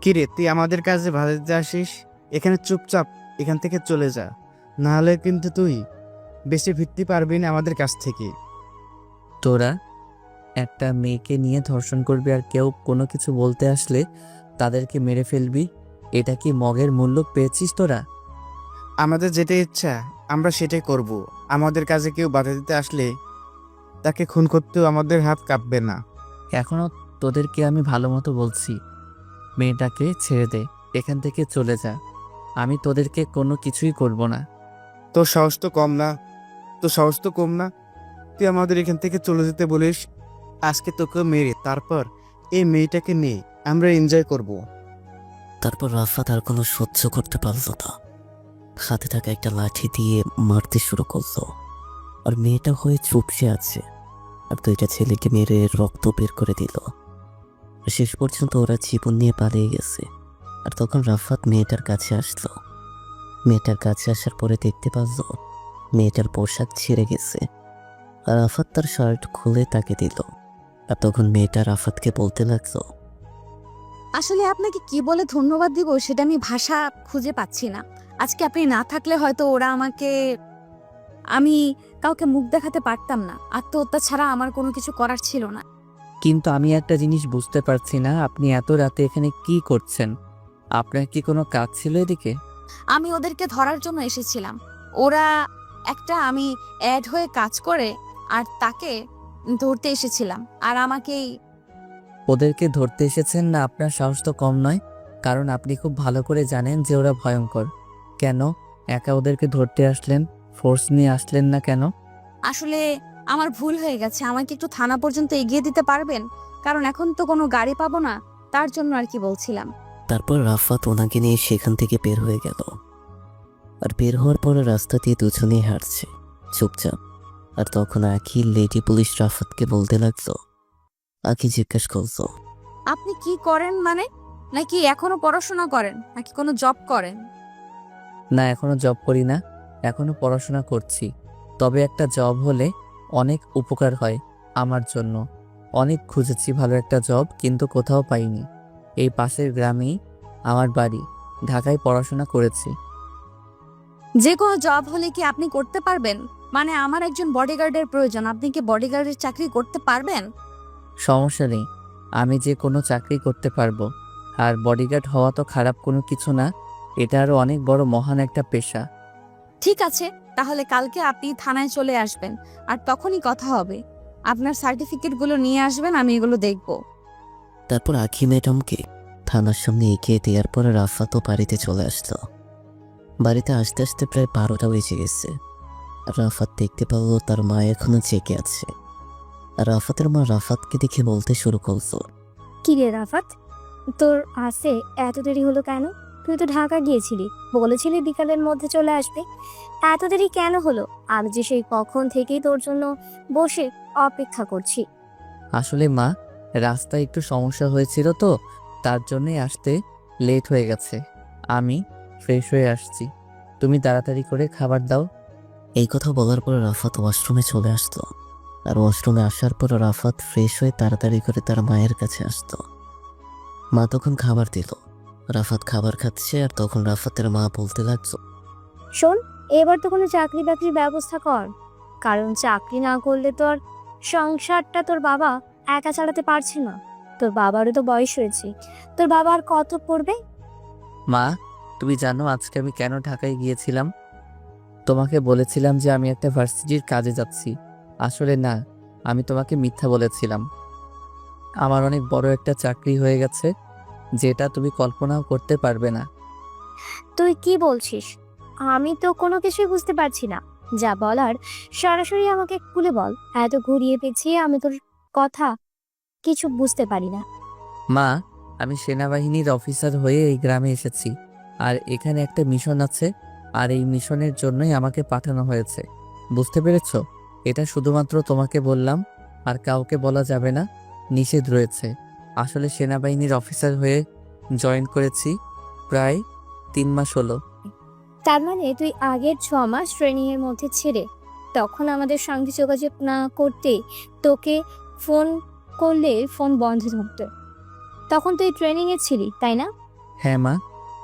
কিরে, তুই আমাদের কাজে বাধা দিতে আসিস? এখানে চুপচাপ এখান থেকে চলে যা, না হলে কিন্তু তুই বেশি ফিরতে পারবি না আমাদের কাছ থেকে। তোরা একটা মেয়েকে নিয়ে ধর্ষণ করবি আর কেউ কোনো কিছু বলতে আসলে তাদেরকে মেরে ফেলবি, এটা কি মগের মূল্য পেয়েছিস তোরা? আমাদের যেটা ইচ্ছা আমরা সেটাই করব। আমাদের কাজে কেউ বাধা দিতে আসলে তাকে খুন করতেও আমাদের হাত কাঁপবে না। এখনও তোদেরকে আমি ভালো মতো বলছি, মেয়েটাকে ছেড়ে দে, এখান থেকে চলে যা। আমি তোদেরকে কোনো কিছুই করব না। তোর সাহস তো কম না, তোর সাহস তো কম না। তুই আমাদের এখান থেকে চলে যেতে বলিস, আজকে তোকে মেরে তারপর এই মেয়েটাকে নিয়ে আমরা এনজয় করব। তারপর রাফাত আর কোনো সহ্য করতে পারল না, হাতে থাকা একটা লাঠি দিয়ে মারতে শুরু করলো। আর মেয়েটা হয়ে চুপসে আছে, আর দুইটা ছেলেকে মেরে রক্ত বের করে দিল। আর শেষ পর্যন্ত ওরা জীবন নিয়ে পালিয়ে গেছে। আর তখন রাফাত মেয়েটার কাছে আসলো। মেয়েটার কাছে আসার পরে দেখতে পারলো মেয়েটার পোশাক ছিঁড়ে গেছে। আর রাফাত তার শার্ট খুলে তাকে দিল। আর তখন মেয়েটা রাফাতকে বলতে লাগলো, আসলে আপনাকে কি বলে ধন্যবাদ দিব সেটা আমি ভাষা খুঁজে পাচ্ছি না। আজকে আপনি না থাকলে হয়তো আমি কাউকে মুখ দেখাতে পারতাম না। আত্মহত্যা ছাড়া আমার কোনো কিছু করার ছিল না। কিন্তু আমি একটা জিনিস বুঝতে পারছি না, আপনি এত রাতে এখানে কি করছেন? আপনার কি কোনো কাজ ছিল এদিকে? আমি ওদেরকে ধরার জন্য এসেছিলাম। ওরা আমি অ্যাড হয়ে কাজ করে আর তাকে ধরতে এসেছিলাম। আর আমাকেই ওদেরকে ধরতে এসেছেন না? আপনার সাহস তো কম নয়, কারণ আপনি খুব ভালো করে জানেন যে ওরা ভয়ঙ্কর। কেন একা ওদেরকে ধরতে আসলেন? ফোর্স নিয়ে আসলেন না কেন? আসলে আমার ভুল হয়ে গেছে। আমাকে একটু থানা পর্যন্ত এগিয়ে দিতে পারবেন? কারণ এখন তো কোনো গাড়ি পাবো না, তার জন্য আর কি বলছিলাম। তারপর রাফাত ওনাকে নিয়ে সেখান থেকে বের হয়ে গেল। আর বের হওয়ার পরে রাস্তা দিয়ে দুজনেই হাঁটছে চুপচাপ। আর তখন আখি লেডি পুলিশ রাফাতকে বলতে লাগলো। আখি জিজ্ঞেস করলো, আপনি কি করেন মানে? নাকি এখনো পড়াশোনা করেন, নাকি কোনো জব করেন? না, এখনো জব করি না, এখনো পড়াশোনা করছি। তবে একটা জব হলে অনেক উপকার হয় আমার জন্য। অনেক খুঁজেছি ভালো একটা জব, কিন্তু কোথাও পাইনি। এই পাশের গ্রামেই আমার বাড়ি, ঢাকায় পড়াশোনা করেছি। যে কোনো জব হলে কি আপনি করতে পারবেন? মানে আমার একজন বডিগার্ডের প্রয়োজন, আপনি কি বডিগার্ডের চাকরি করতে পারবেন? সমস্যা নেই, আমি যে কোনো চাকরি করতে পারবো। আর বডিগার্ড হওয়া তো খারাপ কোনো কিছু না, এটা আরও অনেক বড় মহান একটা পেশা। ঠিক আছে, তাহলে কালকে আপনি থানায় চলে আসবেন, আর তখনই কথা হবে। আপনার সার্টিফিকেটগুলো নিয়ে আসবেন, আমি এগুলো দেখব। তারপর আখি ম্যাডামকে থানার সামনে এগিয়ে দেওয়ার পরে রাফাতও বাড়িতে চলে আসলো। বাড়িতে আসতে আসতে প্রায় 12টা বেজে গেছে। আর রাফাত দেখতে পেল তার মা এখনো জেগে আছে। আর রাফাতের মা রাফাতকে দেখে বলতে শুরু করলো, কি রে রাফাত, তোর আসে এত দেরি হলো কেন? তুই তো ঢাকা গিয়েছিলি, বলেছিলি বিকালের মধ্যে চলে আসবে। এত দেরি কেন হলো? আমি যে সেই কখন থেকেই তোর জন্য বসে অপেক্ষা করছি। আসলে মা, রাস্তায় একটু সমস্যা হয়েছিল তো, তার জন্যই আসতে লেট হয়ে গেছে। আমি ফ্রেশ হয়ে আসছি, তুমি তাড়াতাড়ি করে খাবার দাও। এই কথা বলার পর রাফাত ওয়াশরুমে চলে আসলো। আর ওয়াশরুমে আসার পর রাফাত ফ্রেশ হয়ে তাড়াতাড়ি করে তার মায়ের কাছে আসতো। মা তখন খাবার দিল। রাফাত খাবার খাচ্ছে। আর তখন রাফাতের মা বলতে লাগলো, শোন, এবার তো কোনো চাকরি বাকরির ব্যবস্থা কর, কারণ চাকরি না করলে তো আর সংসারটা তোর বাবা একা চালাতে পারছে না। তোর বাবারও তো বয়স হয়েছে, তোর বাবা আর কত পড়বে? মা, তুমি জানো আজকে আমি কেন ঢাকায় গিয়েছিলাম? তোমাকে বলেছিলাম যে আমি একটা ভার্সিটির কাজে যাচ্ছি। আসলে না, আমি তোমাকে মিথ্যা বলেছিলাম। আমার অনেক বড় একটা চাকরি হয়ে গেছে, যেটা তুমি কল্পনাও করতে পারবে না। তুই কি বলছিস? আমি তো কোনো কিছুই বুঝতে পারছি না। যা বলার সরাসরি আমাকে খুলে বল। এত ঘুরিয়ে পেঁচিয়ে আমি তোর কথা কিছু বুঝতে পারি না। মা, আমি সেনাবাহিনীর অফিসার হয়ে এই গ্রামে এসেছি। আর এখানে একটা মিশন আছে, আর এই মিশনের জন্যই আমাকে পাঠানো হয়েছে। বুঝতে পেরেছো? এটা শুধুমাত্র তোমাকে বললাম, আর কাউকে বলা যাবে না, নিষেধ রয়েছে। আসলে সেনাবাহিনীর অফিসার হয়ে জয়েন করেছি প্রায় 3 মাস হলো। তার মানে তুই আগের 6 মাস ট্রেনিং এর মধ্যে ছেড়ে তখন আমাদের সঙ্গে যোগাযোগ না করতে, তোকে ফোন করলে ফোন বন্ধ থাকতো, তখন তুই ট্রেনিং এ ছিলি, তাই না? হ্যাঁ মা,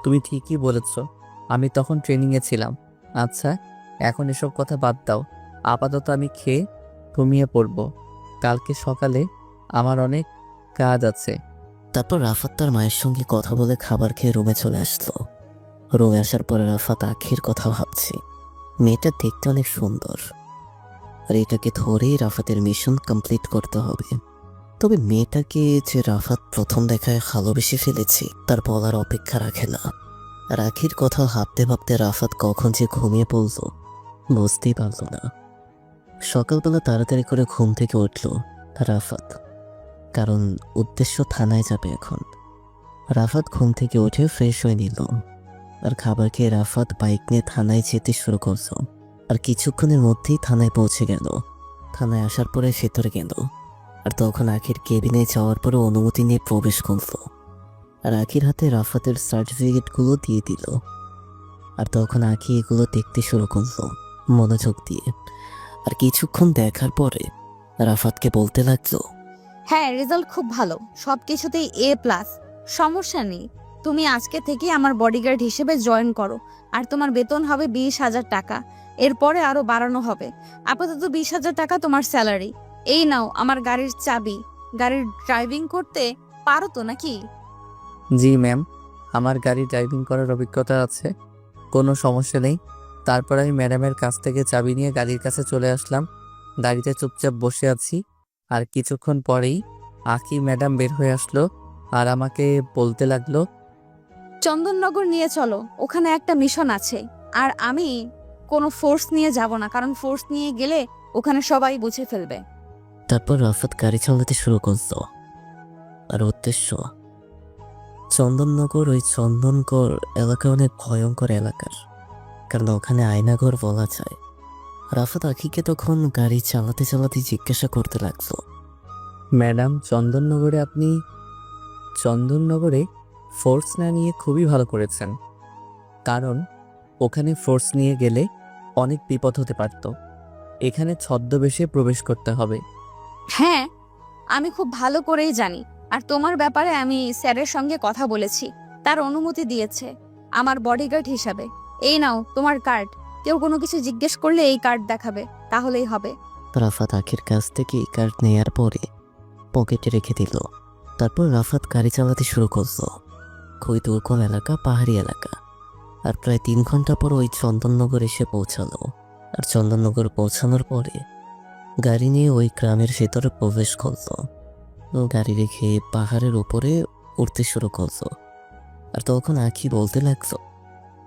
তুমি ঠিকই বলেছ। আমি তখন ট্রেনিংয়ে ছিলাম। আচ্ছা, এখন এসব কথা বাদ দাও। আপাতত আমি খেয়ে ঘুমিয়ে পড়ব। কালকে সকালে আমার অনেক কাজ আছে। তারপর রাফাত তার মায়ের সঙ্গে কথা বলে খাবার খেয়ে রুমে চলে আসলো। রুমে আসার পরে রাফাত আখির কথা ভাবছে। মেয়েটা দেখতে অনেক সুন্দর, আর এটাকে ধরেই রাফাতের মিশন কমপ্লিট করতে হবে। তবে মেয়েটাকে যে রাফাত প্রথম দেখায় ভালোবেসে ফেলেছে তার বলার অপেক্ষা রাখে না। আর আখির কথা ভাবতে ভাবতে রাফাত কখন যে ঘুমিয়ে পড়ল বুঝতেই পারল না। সকালবেলা তাড়াতাড়ি করে ঘুম থেকে উঠল রাফাত, কারণ উদ্দেশ্য থানায় যাবে এখন। রাফাত ঘুম থেকে উঠে ফ্রেশ হয়ে নিল, আর খাবার খেয়ে রাফাত বাইক নিয়ে থানায় যেতে শুরু করল। আর কিছুক্ষণের মধ্যেই থানায় পৌঁছে গেল। থানায় আসার পরে ভেতরে গেল, আর তখন আখির কেবিনে যাওয়ার পরে অনুমতি নিয়ে প্রবেশ করল। আর আখির হাতে রাফাতের সার্টিফিকেটগুলো দিয়ে দিল। আর তখন আখি এগুলো দেখতে শুরু করল মনোযোগ দিয়ে। আর কিছুক্ষণ দেখার পরে রাফাতকে বলতে লাগলো, হ্যাঁ, রেজাল্ট খুব ভালো, সবকিছুতেই A+। সমস্যা নেই। তুমি আজকে থেকে আমার বডিগার্ড হিসেবে জয়েন করো, আর তোমার বেতন হবে 20,000 টাকা। এরপরে আরো বাড়ানো হবে। আপাতত 20,000 টাকা তোমার স্যালারি। এই নাও আমার গাড়ির চাবি। গাড়ির ড্রাইভিং করতে পারো তো নাকি? জি ম্যাম, আমার গাড়ি ড্রাইভিং করার অভিজ্ঞতা আছে, কোনো সমস্যা নেই। তারপর আমি ম্যাডামের কাছ থেকে চাবি নিয়ে গাড়ির কাছে চলে আসলাম। গাড়িতে চুপচাপ বসে আছি, আর কিছুক্ষণ পরেই আখি ম্যাডাম বের হয়ে আসলো আর আমাকে বলতে লাগলো, চন্দননগর নিয়ে চলো, ওখানে একটা মিশন আছে। আর আমি কোনো ফোর্স নিয়ে যাব না, কারণ ফোর্স নিয়ে গেলে ওখানে সবাই বুঝে ফেলবে। তারপর রাফাত গাড়ি চালাতে শুরু করল। আর উদ্দেশ্য চন্দননগর। ওই চন্দনগড় এলাকা অনেক ভয়ঙ্কর এলাকার, কারণ ওখানে আয়নাঘর বলা যায়। রাফাত আখিকে তখন গাড়ি চালাতে চালাতে জিজ্ঞাসা করতে লাগলো, ম্যাডাম চন্দননগরে ফোর্স না নিয়ে খুবই ভালো করেছেন, কারণ ওখানে ফোর্স নিয়ে গেলে অনেক বিপদ হতে পারত। এখানে ছদ্মবেশে প্রবেশ করতে হবে। হ্যাঁ, আমি খুব ভালো করেই জানি। আর তোমার ব্যাপারে আমি স্যারের সঙ্গে কথা বলেছি, তার অনুমতি দিয়েছে আমার বডিগার্ড হিসাবে। এই নাও তোমার কার্ড। কেউ কোনো কিছু জিজ্ঞেস করলে এই কার্ড দেখাবে, তাহলেই হবে। রাফাত আখির কাছ থেকে কার্ড নেয়ার পরে পকেটে রেখে দিল। তারপর রাফাত গাড়ি চালাতে শুরু করলো। খুবই দুর্গম এলাকা, পাহাড়ি এলাকা। আর প্রায় 3 ঘন্টা পর ওই চন্দননগর এসে পৌঁছালো। আর চন্দননগর পৌঁছানোর পরে গাড়ি নিয়ে ওই গ্রামের ভেতরে প্রবেশ করলো। গাড়ি রেখে পাহাড়ের উপরে উঠতে শুরু করলো। আর তখন আখি বলতে লাগলো,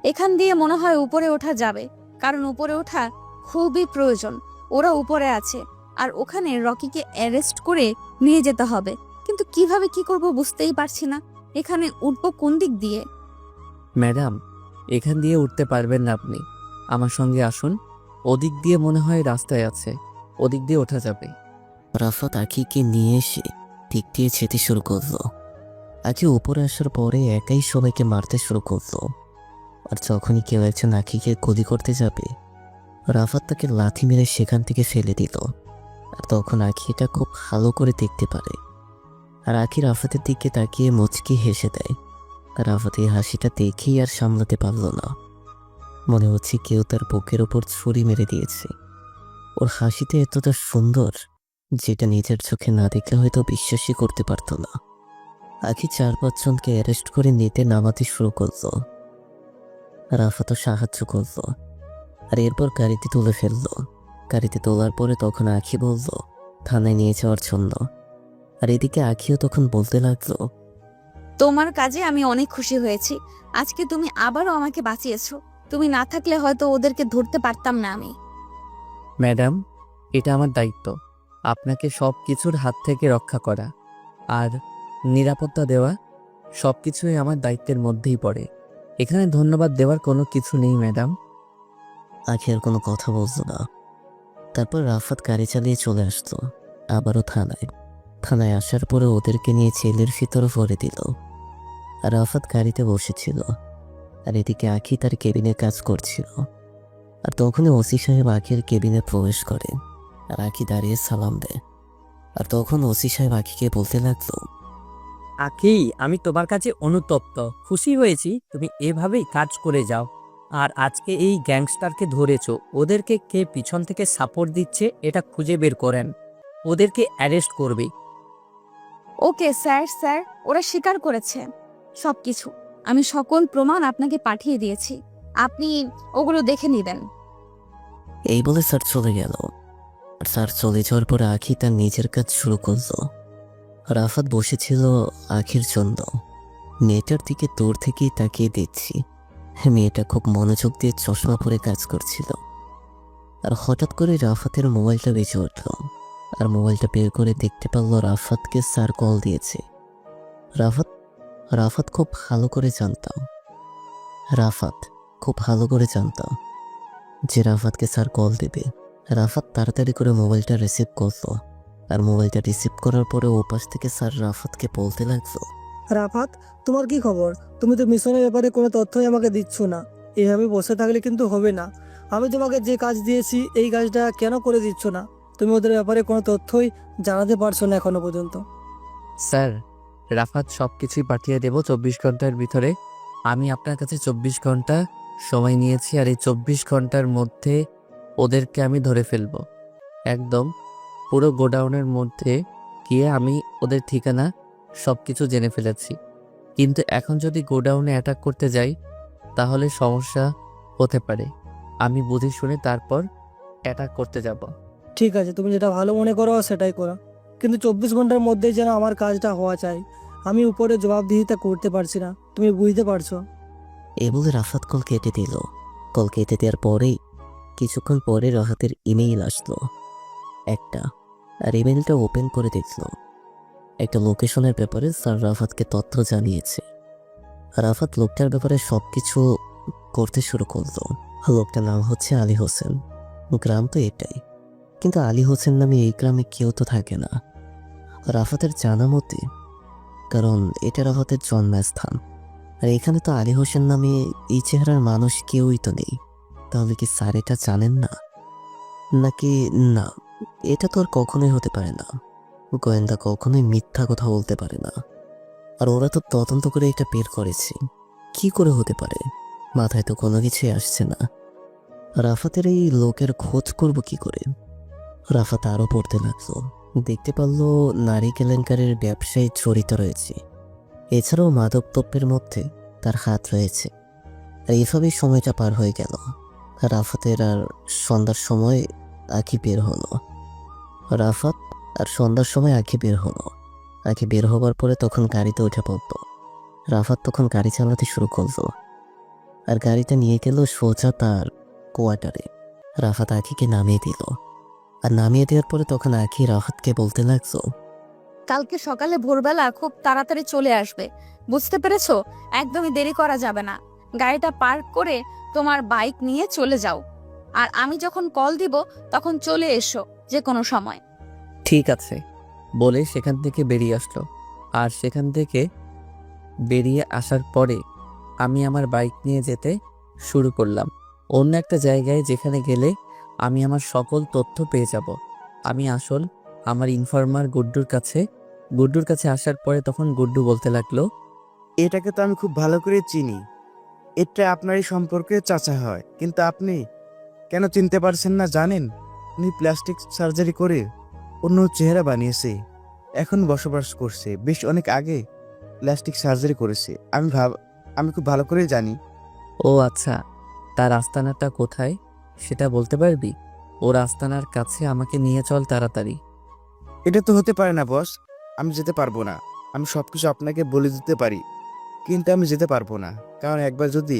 এখান দিয়ে মনে হয় উপরে ওঠা যাবে, কারণ উপরে ওঠা খুবই প্রয়োজন। ওরা উপরে আছে, আর ওখানে রকিকে অ্যারেস্ট করে নিয়ে যেতে হবে। কিন্তু কিভাবে কি করব বুঝতেই পারছি না। এখানে উঠবো কোন দিক দিয়ে? ম্যাডাম, এখান দিয়ে উঠতে পারবেন না আপনি। আমার সঙ্গে আসুন, ওদিক দিয়ে মনে হয় রাস্তায় আছে, ওদিক দিয়ে ওঠা যাবে। রাফাত আখিকে নিয়ে এসে দিক দিয়ে যেতে শুরু করলো। আখি উপরে আসার পরে একাই সবাইকে মারতে শুরু করলো। আর যখনই কেউ একজন আখিকে গুলি করতে যাবে, রাফাত তাকে লাথি মেরে সেখান থেকে ফেলে দিল। আর তখন আখি এটা খুব ভালো করে দেখতে পারে। আর আখি রাফাতের দিকে তাকিয়ে মুচকি হেসে দেয়। আর রাফাত এই হাসিটা দেখেই আর সামলাতে পারল না। মনে হচ্ছে কেউ তার বুকের ওপর ছুরি মেরে দিয়েছে। ওর হাসিতে এতটা সুন্দর, যেটা নিজের চোখে না দেখলে হয়তো বিশ্বাসই করতে পারত না। আখি 4-5 জনকে অ্যারেস্ট করে নিতে নামাতে শুরু করলো। রাফাতও সাহায্য করলো। আর এরপর গাড়িতে তুলে ফেললো। গাড়িতে তোলার পরে তখন আখি বলল থানায় নিয়ে যাওয়ার জন্য। আর এদিকে আখিও তখন বলতে লাগলো, তোমার কাজে আমি অনেক খুশি হয়েছি। আজকে তুমি আবারও আমাকে বাঁচিয়েছো। তুমি না থাকলে হয়তো ওদেরকে ধরতে পারতাম না আমি। ম্যাডাম, এটা আমার দায়িত্ব, আপনাকে সব কিছুর হাত থেকে রক্ষা করা আর নিরাপত্তা দেওয়া। সব কিছুই আমার দায়িত্বের মধ্যেই পড়ে। এখানে ধন্যবাদ দেওয়ার কোনো কিছু নেই ম্যাডাম। আখি আর কোনো কথা বলতো না। তারপর রাফাত গাড়ি চালিয়ে চলে আসতো আবারও থানায়। থানায় আসার পরে ওদেরকে নিয়ে জেলের ভিতরে ভরে দিল। আর রাফাত গাড়িতে বসেছিল, আর এদিকে আখি তার কেবিনে কাজ করছিল। আর তখনই ওসি সাহেব আখির কেবিনে প্রবেশ করে। আর আখি দাঁড়িয়ে সালাম দেয়। আর তখন ওসি সাহেব আখিকে বলতে লাগলো, আখি, আমি তোমার কাছে অনুতপ্ত। খুশি হয়েছি তুমি এভাবেই কাজ করে যাও। আর আজকে এই গ্যাংস্টারকে ধরেছো, ওদেরকে কে পিছন থেকে সাপোর্ট দিচ্ছে এটা খুঁজে বের করেন, ওদেরকে অ্যারেস্ট করবে। ওকে স্যার, স্যার ওরা স্বীকার করেছে সবকিছু। আমি সকল প্রমাণ আপনাকে পাঠিয়ে দিয়েছি, আপনি ওগুলো দেখে নেবেন। এই বলে স্যার চলে গেল। আর স্যার চলে যাওয়ার পরে আখি তার নিজের কাজ শুরু করলো। রাফাত বসেছিল আখির জন্য। মেয়েটার দিকে দূর থেকেই তাকিয়ে দেখছি। মেয়েটা খুব মনোযোগ দিয়ে চশমা পরে কাজ করছিল। আর হঠাৎ করে রাফাতের মোবাইলটা বেজে উঠল। আর মোবাইলটা বের করে দেখতে পারল রাফাতকে স্যার কল দিয়েছে। রাফাত রাফাত খুব ভালো করে জানতাম যে রাফাতকে স্যার কল দেবে। রাফাত তাড়াতাড়ি করে মোবাইলটা রিসিভ করলো। আর মোবাইলটা রিসিভ করার পরে ওপাশ থেকে স্যার রাফাতকে বলতে লাগলো, রাফাত, তোমার কি খবর? তুমি তো মিশনের ব্যাপারে কোনো তথ্যই আমাকে দিচ্ছ না। এভাবে বসে থাকলে কিন্তু হবে না। আমি তোমাকে যে কাজ দিয়েছি এই কাজটা কেন করে দিচ্ছ না? তুমি ওদের ব্যাপারে কোনো তথ্যই জানাতে পারছো না এখনো পর্যন্ত। স্যার, রাফাত সব কিছুই পাঠিয়ে দেব 24 ঘন্টার ভিতরে। আমি আপনার কাছে 24 ঘন্টা সময় নিয়েছি, আর এই 24 ঘন্টার মধ্যে ওদেরকে আমি ধরে ফেলব। একদম পুরো গোডাউনের মধ্যে গিয়ে আমি ওদের ঠিকানা সব কিছু জেনে ফেলেছি। কিন্তু এখন যদি গোডাউনে অ্যাটাক করতে যাই তাহলে সমস্যা হতে পারে। আমি বুঝে শুনে তারপর অ্যাটাক করতে যাব। ঠিক আছে, তুমি যেটা ভালো মনে করো সেটাই করো, কিন্তু 24 ঘন্টার মধ্যেই যেন আমার কাজটা হওয়া চাই। আমি উপরে জবাবদিহিতা করতে পারছি না, তুমি বুঝতে পারছো? এ বলে রাফাত কল কেটে দিল। কল কেটে দেওয়ার পরেই কিছুক্ষণ পরে রাফাতের ইমেইল আসলো একটা। আর ইমেইলটা ওপেন করে দেখল একটা লোকেশনের ব্যাপারে স্যার রাফাতকে তথ্য জানিয়েছে। রাফাত লোকটার ব্যাপারে সবকিছু করতে শুরু করলো। লোকটার নাম হচ্ছে আলী হোসেন। গ্রাম তো এটাই, কিন্তু আলী হোসেন নামে এই গ্রামে কেউ তো থাকে না রাফাতের জানা মতে, কারণ এটা রাফাতের জন্মস্থান। আর এখানে তো আলী হোসেন নামে এই চেহারার মানুষ কেউই তো নেই। তাহলে কি স্যার এটা জানেন না? নাকি না, এটা তো আর কখনোই হতে পারে না। গোয়েন্দা কখনোই মিথ্যা কথা বলতে পারে না। আর ওরা তো তদন্ত করে এটা বের করেছে, কি করে হতে পারে? মাথায় তো কোনো কিছুই আসছে না। রাফাতের এই লোকের খোঁজ করব কি করে? রাফাত আরও পড়তে লাগলো। দেখতে পারলো নারী কেলেঙ্কারির ব্যবসায় জড়িত রয়েছে। এছাড়াও মাদকদ্রব্যের মধ্যে তার হাত রয়েছে। আর এভাবেই সময়টা পার হয়ে গেল। রাফাতের আর সন্ধ্যার সময় আঁখি বের হলো। আঁখি বের হবার পরে তখন গাড়িতে উঠে পড়ল। রাফাত তখন গাড়ি চালাতে শুরু করলো। আর গাড়িটা নিয়ে গেল সোজা তার কোয়ার্টারে। রাফাত আঁখিকে নামিয়ে দিল। আর নামিয়ে দেওয়ার পরে তখন আঁখি রাফাতকে বলতে লাগলো, কালকে সকালে ভোরবেলা খুব তাড়াতাড়ি চলে আসবে, বুঝতে পেরেছো? একদমই দেরি করা যাবে না। গাড়িটা পার্ক করে তোমার বাইক নিয়ে চলে যাও, আর আমি যখন কল দিব তখন চলে এসো যে কোনো সময়। ঠিক আছে বলে সেখান থেকে বেরিয়ে আসলো। আর সেখান থেকে বেরিয়ে আসার পরে আমি আমার বাইক নিয়ে যেতে শুরু করলাম অন্য একটা জায়গায়, যেখানে গেলে আমি আমার সকল তথ্য পেয়ে যাব। আমি আমার ইনফরমার গুড্ডুর কাছে আসার পরে তখন গুড্ডু বলতে লাগলো, এটাকে তো আমি খুব ভালো করে চিনি। এটা আপনারই সম্পর্কে চাচা হয়, কিন্তু আপনি কেন চিনতে পারছেন না জানেন? উনি প্লাস্টিক সার্জারি করে অন্য চেহারা বানিয়েছে, এখন বসবাস করছে। বেশ অনেক আগে প্লাস্টিক সার্জারি করেছে। আমি খুব ভালো করে জানি। ও আচ্ছা, তার আস্তানাটা কোথায় সেটা বলতে পারবি? ওর আস্তানার কাছে আমাকে নিয়ে চল তাড়াতাড়ি। এটা তো হতে পারে না বস, আমি যেতে পারবো না। আমি সবকিছু আপনাকে বলে দিতে পারি, কিন্তু আমি যেতে পারবো না। কারণ একবার যদি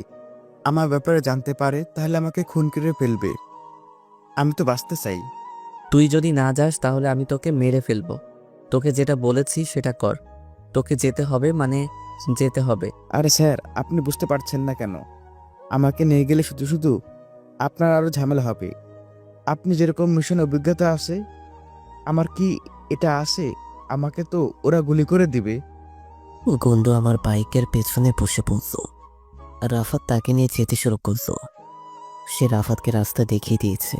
আমার ব্যাপারে জানতে পারে তাহলে আমাকে খুন করে ফেলবে। আমি তো বাঁচতে চাই। তুই যদি না যাস তাহলে আমি তোকে মেরে ফেলবো। তোকে যেটা বলেছি সেটা কর। তোকে যেতে হবে মানে যেতে হবে। আরে স্যার, আপনি বুঝতে পারছেন না কেন? আমাকে নিয়ে গেলে শুধু শুধু আপনার আরো ঝামেলা হবে। আপনি যেরকম মিশন অভিজ্ঞতা আছে, আমার কি এটা আছে? আমাকে তো ওরা গুলি করে দিবে। গন্ডু আমার বাইকের পেছনে বসে পড়ল। রাফাত তাকে নিয়ে যেতে শুরু করলো। সে রাফাতকে রাস্তা দেখিয়ে দিয়েছে।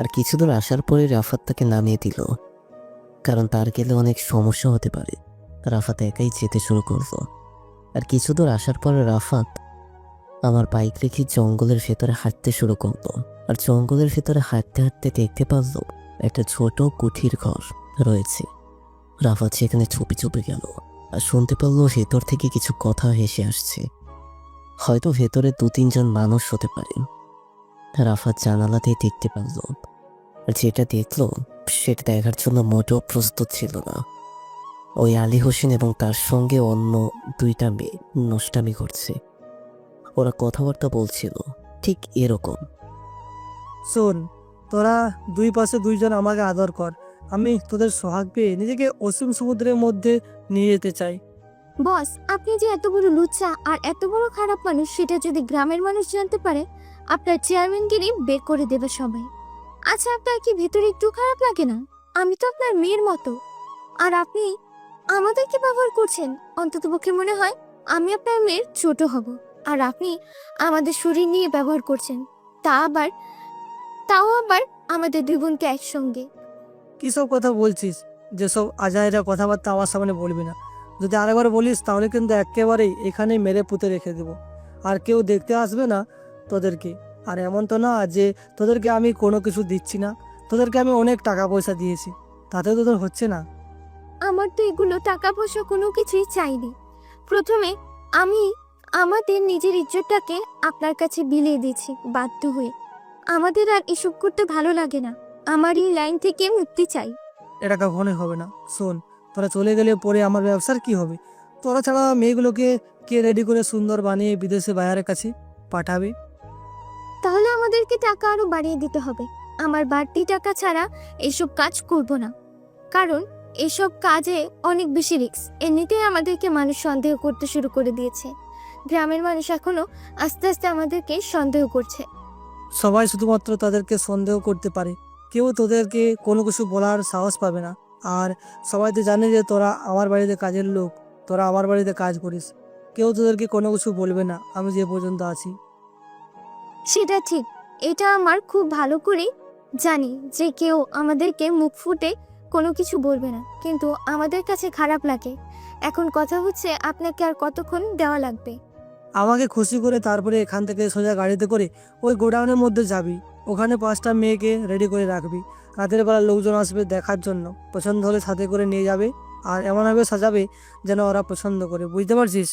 আর কিছু দূর আসার পরে রাফাত তাকে নামিয়ে দিল, কারণ তার গেলে অনেক সমস্যা হতে পারে। রাফাত একাই যেতে শুরু করলো। আর কিছু দূর আসার পরে রাফাত আমার বাইক রেখে জঙ্গলের ভেতরে হাঁটতে শুরু করলো। আর জঙ্গলের ভেতরে হাঁটতে হাঁটতে দেখতে পারলো একটা ছোট কুঠির ঘর রয়েছে। রাফাত সেখানে চুপি চুপি গেল আর শুনতে পারলো ভেতর থেকে কিছু কথা ভেসে আসছে। হয়তো ভেতরে 2-3 জন মানুষ হতে পারে। রাফাত জানালাতেই দেখতে পারলো, আর যেটা দেখলো সেটা দেখার জন্য মোটেও প্রস্তুত ছিল না। ওই আলী হোসেন এবং তার সঙ্গে অন্য 2টা মেয়ে নষ্টামি করছে। ওরা কথাবার্তা বলছিল ঠিক এরকম। শোন, তোরা দুই পাশে 2 জন আমাকে আদর কর। আমি তোদের সোহাগ পেয়ে নিজেকে অসীম সমুদ্রের মধ্যে নিয়ে যেতে চাই। বস, আপনি যে এত বড় লুচ্চা আর এত বড় খারাপ মানুষ সেটা যদি গ্রামের মানুষ জানতে পারে, আপনার চেয়ারম্যানগিরি বের করে দেবে সবাই। আচ্ছা, আপনার কি ভেতরে একটু খারাপ লাগে না? আমি তো আপনার মেয়ের মতো, আর আপনি আমাদেরকে ব্যবহার করছেন। অন্ততপক্ষে মনে হয় আমি আপনার মেয়ের ছোট হব, আর আপনি আমাদের শরীর নিয়ে ব্যবহার করছেন, তাও আবার আমাদের 2 বোনকে একসঙ্গে। কী সব কথা বলছিস? যেসব আজাইরা কথাবার্তা আমার সামনে বলবি না। যদি আরেকবার বলিস তাহলে কিন্তু একেবারেই এখানেই মেরে পুঁতে রেখে দেবো, আর কেউ দেখতে আসবে না তোদেরকে। আর এমন তো না যে তোদেরকে আমি কোনো কিছু দিচ্ছি না, তোদেরকে আমি অনেক টাকা পয়সা দিয়েছি, তাতে তোদের হচ্ছে না। আমার তো এগুলো টাকা পয়সা কোনো কিছুই চাইনি। প্রথমে আমি আমাদের নিজের ইজ্জতটাকে আপনার কাছে বিলিয়ে দিয়েছি বাধ্য হয়ে। আমাদের আর এসব করতে ভালো লাগে না। আমার এই লাইন থেকে মুক্তি চাই। এটা কখনোই হবে না। শোন, তোরা চলে গেলে পরে আমার ব্যবসার কি হবে? তোরা ছাড়া মেয়েগুলোকে কে রেডি করে সুন্দর বানিয়ে বিদেশে বাইরের কাছে পাঠাবে? তাহলে আমাদেরকে টাকা আরো বাড়িয়ে দিতে হবে। আমার বাড়তি টাকা ছাড়া এসব কাজ করব না, কারণ এসব কাজে অনেক বেশি রিস্ক। এমনিতেই আমাদেরকে মানুষ সন্দেহ করতে শুরু করে দিয়েছে। গ্রামের মানুষ এখনো আস্তে আস্তে আমাদেরকে সন্দেহ করছে। সবাই শুধুমাত্র তাদেরকে সন্দেহ করতে পারে, কেউ তোদেরকে কোনো কিছু বলার সাহস পাবে না। আর সবাই তো জানে যে তোরা আমার বাড়িতে কাজের লোক, তোরা আমার বাড়িতে কাজ করিস। কেউ তোদেরকে কোনো কিছু বলবে না আমি যে পর্যন্ত আছি। সেটা ঠিক, এটা আমার খুব ভালো করে জানি যে কেউ আমাদেরকে মুখ ফুটে কোনো কিছু বলবে না, কিন্তু আমাদের কাছে খারাপ লাগে। এখন কথা হচ্ছে আপনাকে আর কতক্ষণ দেওয়া লাগবে? আমাকে খুশি করে তারপরে এখান থেকে সোজা গাড়িতে করে ওই গোডাউনের মধ্যে যাবি। ওখানে 5টা মেয়েকে রেডি করে রাখবি। রাতের বেলা লোকজন আসবে দেখার জন্য, পছন্দ হলে সাথে করে নিয়ে যাবে, আর এমনভাবে সাজাবে যেন ওরা পছন্দ করে। বুঝতে পারছিস?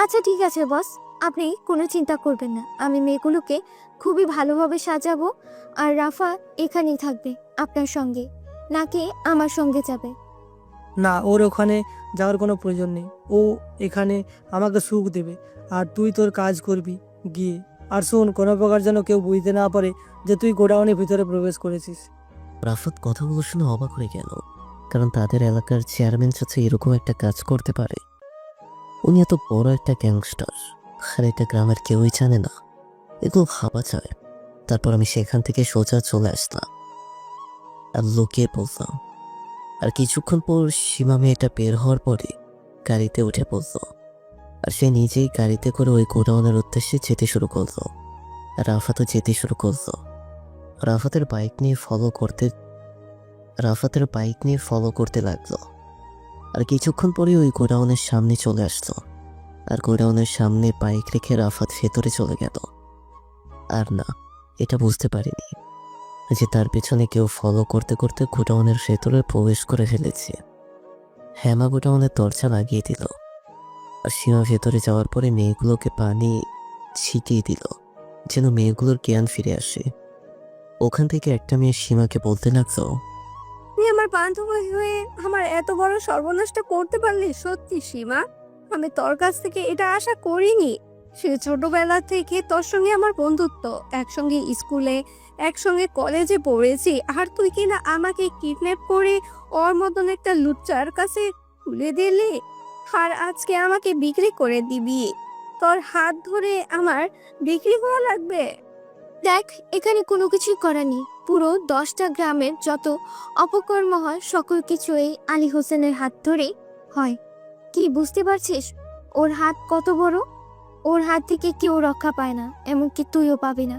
আচ্ছা ঠিক আছে বস, আপনি কোনো চিন্তা করবেন না। আমি মেয়েগুলোকে খুবই ভালোভাবে সাজাবো। আর রাফা এখানেই থাকবে আপনার সঙ্গে, নাকি আমার সঙ্গে যাবে? না, ওর ওখানে যাওয়ার কোনো প্রয়োজন নেই। ও এখানে আমাকে সুখ দেবে, আর তুই তোর কাজ করবি গিয়ে। আর শোন, কোনো প্রকার যেন কেউ বুঝতে না পারে যে তুই গোডাউনের ভিতরে প্রবেশ করেছিস। রাফাত কথাগুলো শুনে অবাক হয়ে গেল, কারণ তাদের এলাকার চেয়ারম্যান চাচা এরকম একটা কাজ করতে পারে। উনি এত বড় একটা গ্যাংস্টার, আর এটা গ্রামের কেউই জানে না। এগুলো ভাবা যায়। তারপর আমি সেখান থেকে সোজা চলে আসলাম আর লুকিয়ে পড়লাম। আর কিছুক্ষণ পর সীমা মেয়েটা বের হওয়ার পরে গাড়িতে উঠে পড়ল, আর সে নিজেই গাড়িতে করে ওই গোডাউনের উদ্দেশ্যে যেতে শুরু করলো। আর রাফাতও যেতে শুরু করলো। রাফাতের বাইক নিয়ে ফলো করতে লাগলো। আর কিছুক্ষণ পরে ওই গোডাউনের সামনে চলে আসলো। আর গোডাউনের সামনে বাইক রেখে রাফাত ভেতরে চলে গেল। আর না, এটা বুঝতে পারিনি যে তার পেছনে কেউ ফলো করতে করতে গোডাউনের ভেতরে প্রবেশ করে ফেলেছে। হেমা গোডাউনের দরজা লাগিয়ে দিল, আর সীমা ভেতরে যাওয়ার পরে মেয়েগুলোকে পানি ছিটিয়ে দিল যেন মেয়েগুলোর জ্ঞান ফিরে আসে। ওখান থেকে একটা মেয়ে সীমাকে বলতে লাগলো, তুই আমার বান্ধবী হয়ে আমার এত বড় সর্বনাশটা করতে পারলি? সত্যি সীমা, আমি তোর কাছ থেকে এটা আশা করিনি। সে ছোটবেলা থেকে তোর সঙ্গে আমার বন্ধুত্ব, একসঙ্গে স্কুলে একসঙ্গে কলেজে পড়েছি, আর তুই কিনা আমাকে কিডন্যাপ করে ওর মতন একটা লুচ্চার কাছে তুলে দিলি, আর আজকে আমাকে বিক্রি করে দিবি? তোর হাত ধরে আমার বিক্রি করা লাগবে? দেখ, এখানে কোনো কিছুই করার নেই। পুরো 10টা গ্রামের যত অপকর্ম হয় সকল কিছু এই আলী হোসেনের হাত ধরেই হয়। কি বুঝতে পারছিস ওর হাত কত বড়? ওর হাত থেকে কেউ রক্ষা পায় না, এমনকি তুইও পাবি না।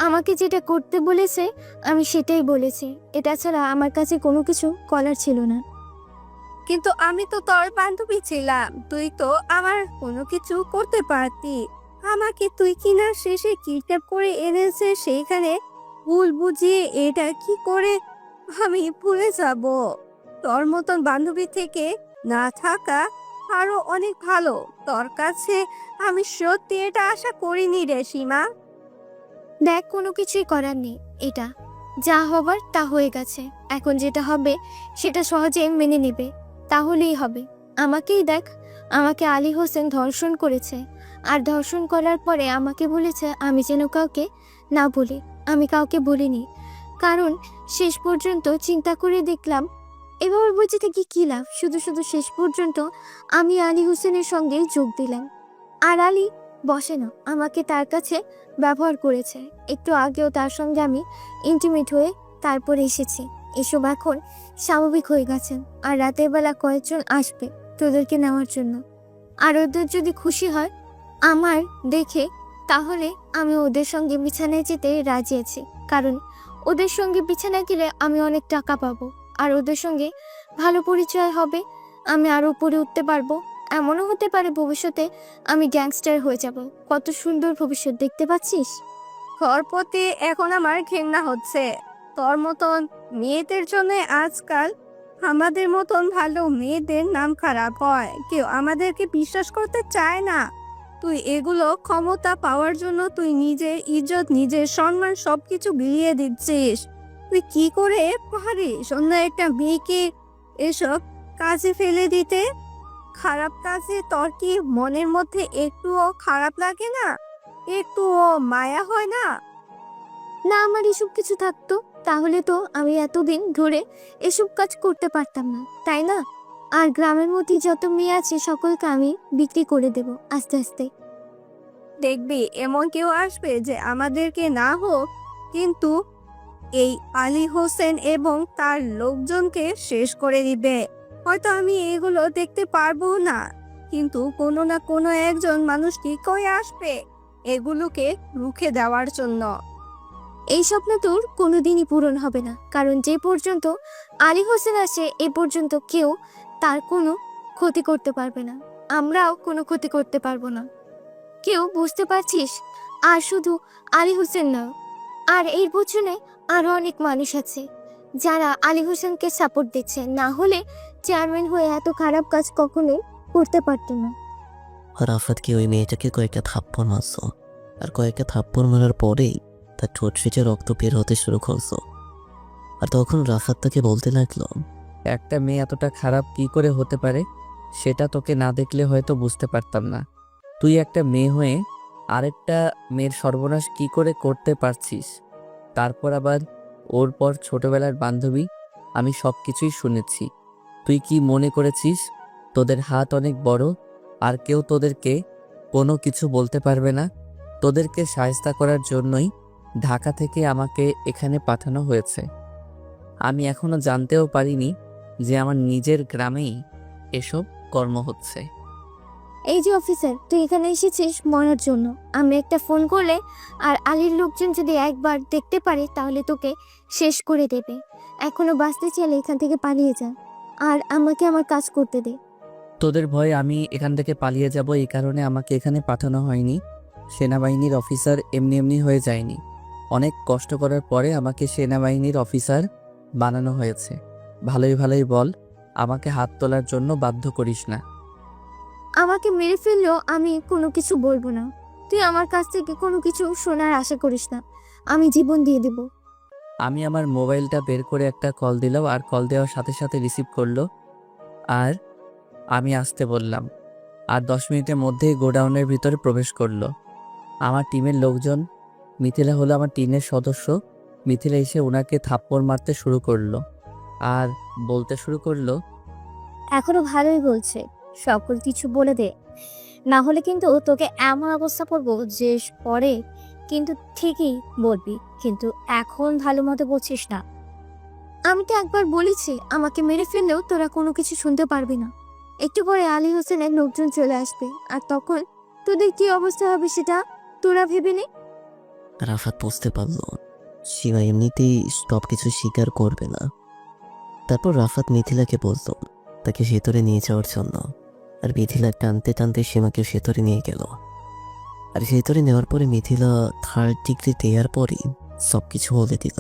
আমাকে যেটা করতে বলেছে আমি সেটাই বলেছি, এটা ছাড়া আমার কাছে কোনো কিছু করার ছিল না। কিন্তু আমি তো তোর বান্ধবী ছিলাম, তুই তো আমার কোনো কিছু করতে পারতি। আমাকে তুই কিনা শেষে কিডন্যাপ করে এনেছে, সেইখানে ভুল বুঝিয়ে এটা কি করে আমি ভুলে যাব? তোর মতন বান্ধবী থেকে না থাকা আরো অনেক ভালো। তোর কাছে আমি সত্যি এটা আশা করিনি রে সীমা। দেখ, কোনো কিছুই করার নেই। এটা যা হবার তা হয়ে গেছে। এখন যেটা হবে সেটা সহজে মেনে নেবে, তাহলেই হবে। আমাকেই দেখ, আমাকে আলী হোসেন ধর্ষণ করেছে, আর ধর্ষণ করার পরে আমাকে বলেছে আমি যেন কাউকে না বলি। আমি কাউকে বলিনি, কারণ শেষ পর্যন্ত চিন্তা করে দেখলাম এভাবে বেঁচে থেকে কী লাভ। শুধু শুধু শেষ পর্যন্ত আমি আলী হোসেনের সঙ্গে যোগ দিলাম। আর আলী বসে না, আমাকে তার কাছে ব্যবহার করেছে। একটু আগেও তার সঙ্গে আমি ইন্টিমেট হয়ে তারপরে এসেছি। এসব এখন স্বাভাবিক হয়ে গেছে। আর রাতের বেলা কয়েকজন আসবে তোদেরকে নেওয়ার জন্য। আর ওদের যদি খুশি হয় আমার দেখে, তাহলে আমি ওদের সঙ্গে বিছানায় যেতে রাজি আছি। কারণ ওদের সঙ্গে বিছানায় গেলে আমি অনেক টাকা পাবো, আর ওদের সঙ্গে ভালো পরিচয় হবে। আমি আরও উপরে উঠতে পারবো। এমনও হতে পারে ভবিষ্যতে আমি গ্যাংস্টার হয়ে যাব। কত সুন্দর ভবিষ্যৎ, দেখতে পাচ্ছিস? তোর প্রতি এখন আমার ঘৃণা হচ্ছে। তোর মতন মেয়েদের জন্য আজকাল আমাদের মতন ভালো মেয়েদের নাম খারাপ হয়, কেউ আমাদেরকে বিশ্বাস করতে চায় না। তুই এগুলো ক্ষমতা পাওয়ার জন্য তুই নিজের ইজ্জত, নিজের সম্মান সবকিছু বিলিয়ে দিচ্ছিস। তুই কি করে পারিস অন্য একটা মেয়েকে এসব কাজে ফেলে দিতে? খারাপ কাজে তোর কি মনের মধ্যে একটুও খারাপ লাগে না? একটুও মায়া হয় না? না, আমার এসব কিছু থাকতো তাহলে তো আমি এতদিন ধরে এসব কাজ করতে পারতাম না, তাই না? আর গ্রামের মধ্যে যত মেয়ে আছে সকলকে আমি বিক্রি করে দেব আস্তে আস্তে। দেখবি এমন কেউ আসবে যে আমাদেরকে না হোক, কিন্তু এই আলী হোসেন এবং তার লোকজনকে শেষ করে দিবে। হয়তো আমি এগুলো দেখতে পারবো না, কিন্তু কোনো না কোনো একজন মানুষ ঠিকই আসবে এগুলোকে রুখে দেওয়ার জন্য। এই স্বপ্ন তোর কোনোদিনই পূরণ হবে না, কারণ যে পর্যন্ত আলী হোসেন আসে এ পর্যন্ত কেউ তার কোনো ক্ষতি করতে পারবে না। আমরাও কোনো ক্ষতি করতে পারবো না। কেউ, বুঝতে পারছিস? আর শুধু আলী হোসেন না, আর এর পেছনে আরো অনেক মানুষ আছে যারা আলী হোসেনকে সাপোর্ট দিচ্ছে। না হলে চেয়ারম্যান হয়ে এত খারাপ কাজ কখনোই করতে পারতো না। আর রাফাতকে ওই মেয়েটাকে কয়েকটা থাপ্পড় মারছো, আর কয়েকটা থাপ্পড় মারার পরেই তার ঠোঁট ফেটে রক্ত বের হতে শুরু করছো। আর তখন রাফাত তাকে বলতে লাগলো, একটা মেয়ে এতটা খারাপ কি করে হতে পারে সেটা তোকে না দেখলে হয়তো বুঝতে পারতাম না। তুই একটা মেয়ে হয়ে আরেকটা মেয়ের সর্বনাশ কি করে করতে পারছিস? তারপর আবার ওর পর ছোটবেলার বান্ধবী। আমি সব কিছুই শুনেছি। তুই কি মনে করেছিস তোদের হাত অনেক বড় আর কেউ তোদেরকে কোনো কিছু বলতে পারবে না? তোদেরকে সাহায্য করার জন্যই ঢাকা থেকে আমাকে এখানে পাঠানো হয়েছে। আমি এখনো জানতেও পারিনি যে আমার নিজের গ্রামেই এসব কর্ম হচ্ছে। এই যে অফিসার, তুই এখানে এসেছিস মরার জন্য। আমি একটা ফোন করলে আর আলীর লোকজন যদি একবার দেখতে পারে তাহলে তোকে শেষ করে দেবে। এখনো বাঁচতে চাইলে এখান থেকে পালিয়ে যা, আর আমাকে আমার কাজ করতে দে। তোদের ভয়ে আমি এখান থেকে পালিয়ে যাব, এই কারণে আমাকে এখানে পাঠানো হয়নি। সেনাবাহিনীর অফিসার এমনি এমনি হয়ে যায়নি। অনেক কষ্ট করার পরে আমাকে সেনাবাহিনীর অফিসার বানানো হয়েছে। ভালোই ভালোই বল, আমাকে হাত তোলার জন্য বাধ্য করিস না। আমাকে মেরে ফেললেও আমি কোনো কিছু বলবো না। তুই আমার কাছ থেকে কোনো কিছু শোনার আশা করিস না। আমি জীবন দিয়ে দেব। আমি আমার মোবাইলটা বের করে একটা কল দিলাম, আর কল দেওয়ার সাথে সাথে রিসিভ করলো, আর আমি আসতে বললাম। আর 10 মিনিটের মধ্যেই গোডাউনের ভিতরে প্রবেশ করলো আমার টিমের লোকজন। মিথিলা হলো আমার টিমের সদস্য। মিথিলা এসে ওনাকে থাপ্পড় মারতে শুরু করলো আর বলতে শুরু করলো, এখনো ভালোই বলছে, সকল কিছু বলে দে, না হলে কিন্তু তোকে এমন অবস্থা করবো যে পরে কিন্তু ঠিকই বলবি, কিন্তু এখন ভালো মতো বলছিস না। আমি তো একবার বলেছি আমাকে মেরে ফেললেও তোরা কোনো কিছু শুনতে পারবি না। একটু পরে আলী হোসেনের লোকজন চলে আসবে, আর তখন তোদের কি অবস্থা হবে সেটা তোরা ভেবে নে। রাফাত বুঝতে পারলো শিবা এমনিতেই সব কিছু স্বীকার করবে না। তারপর রাফাত মিথিলাকে বলল, তাকে ভেতরে নিয়ে যাওয়ার জন্য। আর মিথিলা টানতে টানতে সীমাকে ভেতরে নিয়ে গেল। আর ভেতরে নেওয়ার পরে মিথিলা 3rd ডিগ্রি দেওয়ার পরই সব কিছু বলে দিল।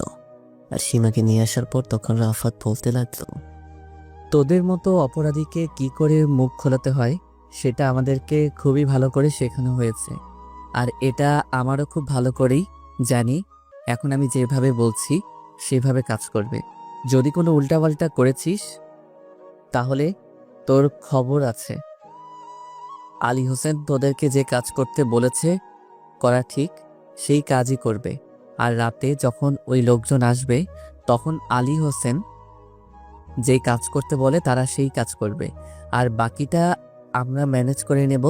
আর সীমাকে নিয়ে আসার পর তখন রাফাত বলতে লাগলো, তোদের মতো অপরাধীকে কি করে মুখ খোলাতে হয় সেটা আমাদেরকে খুবই ভালো করে শেখানো হয়েছে। আর এটা আমারও খুব ভালো করেই জানি। এখন আমি যেভাবে বলছি সেভাবে কাজ করবে। যদি কোনো উল্টাপাল্টা করেছিস তাহলে তোর খবর আছে। আলী হোসেন তোদেরকে যে কাজ করতে বলেছে করা ঠিক সেই কাজই করবে। আর রাতে যখন ওই লোকজন আসবে তখন আলী হোসেন যেই কাজ করতে বলে তারা সেই কাজ করবে। আর বাকিটা আমরা ম্যানেজ করে নেব।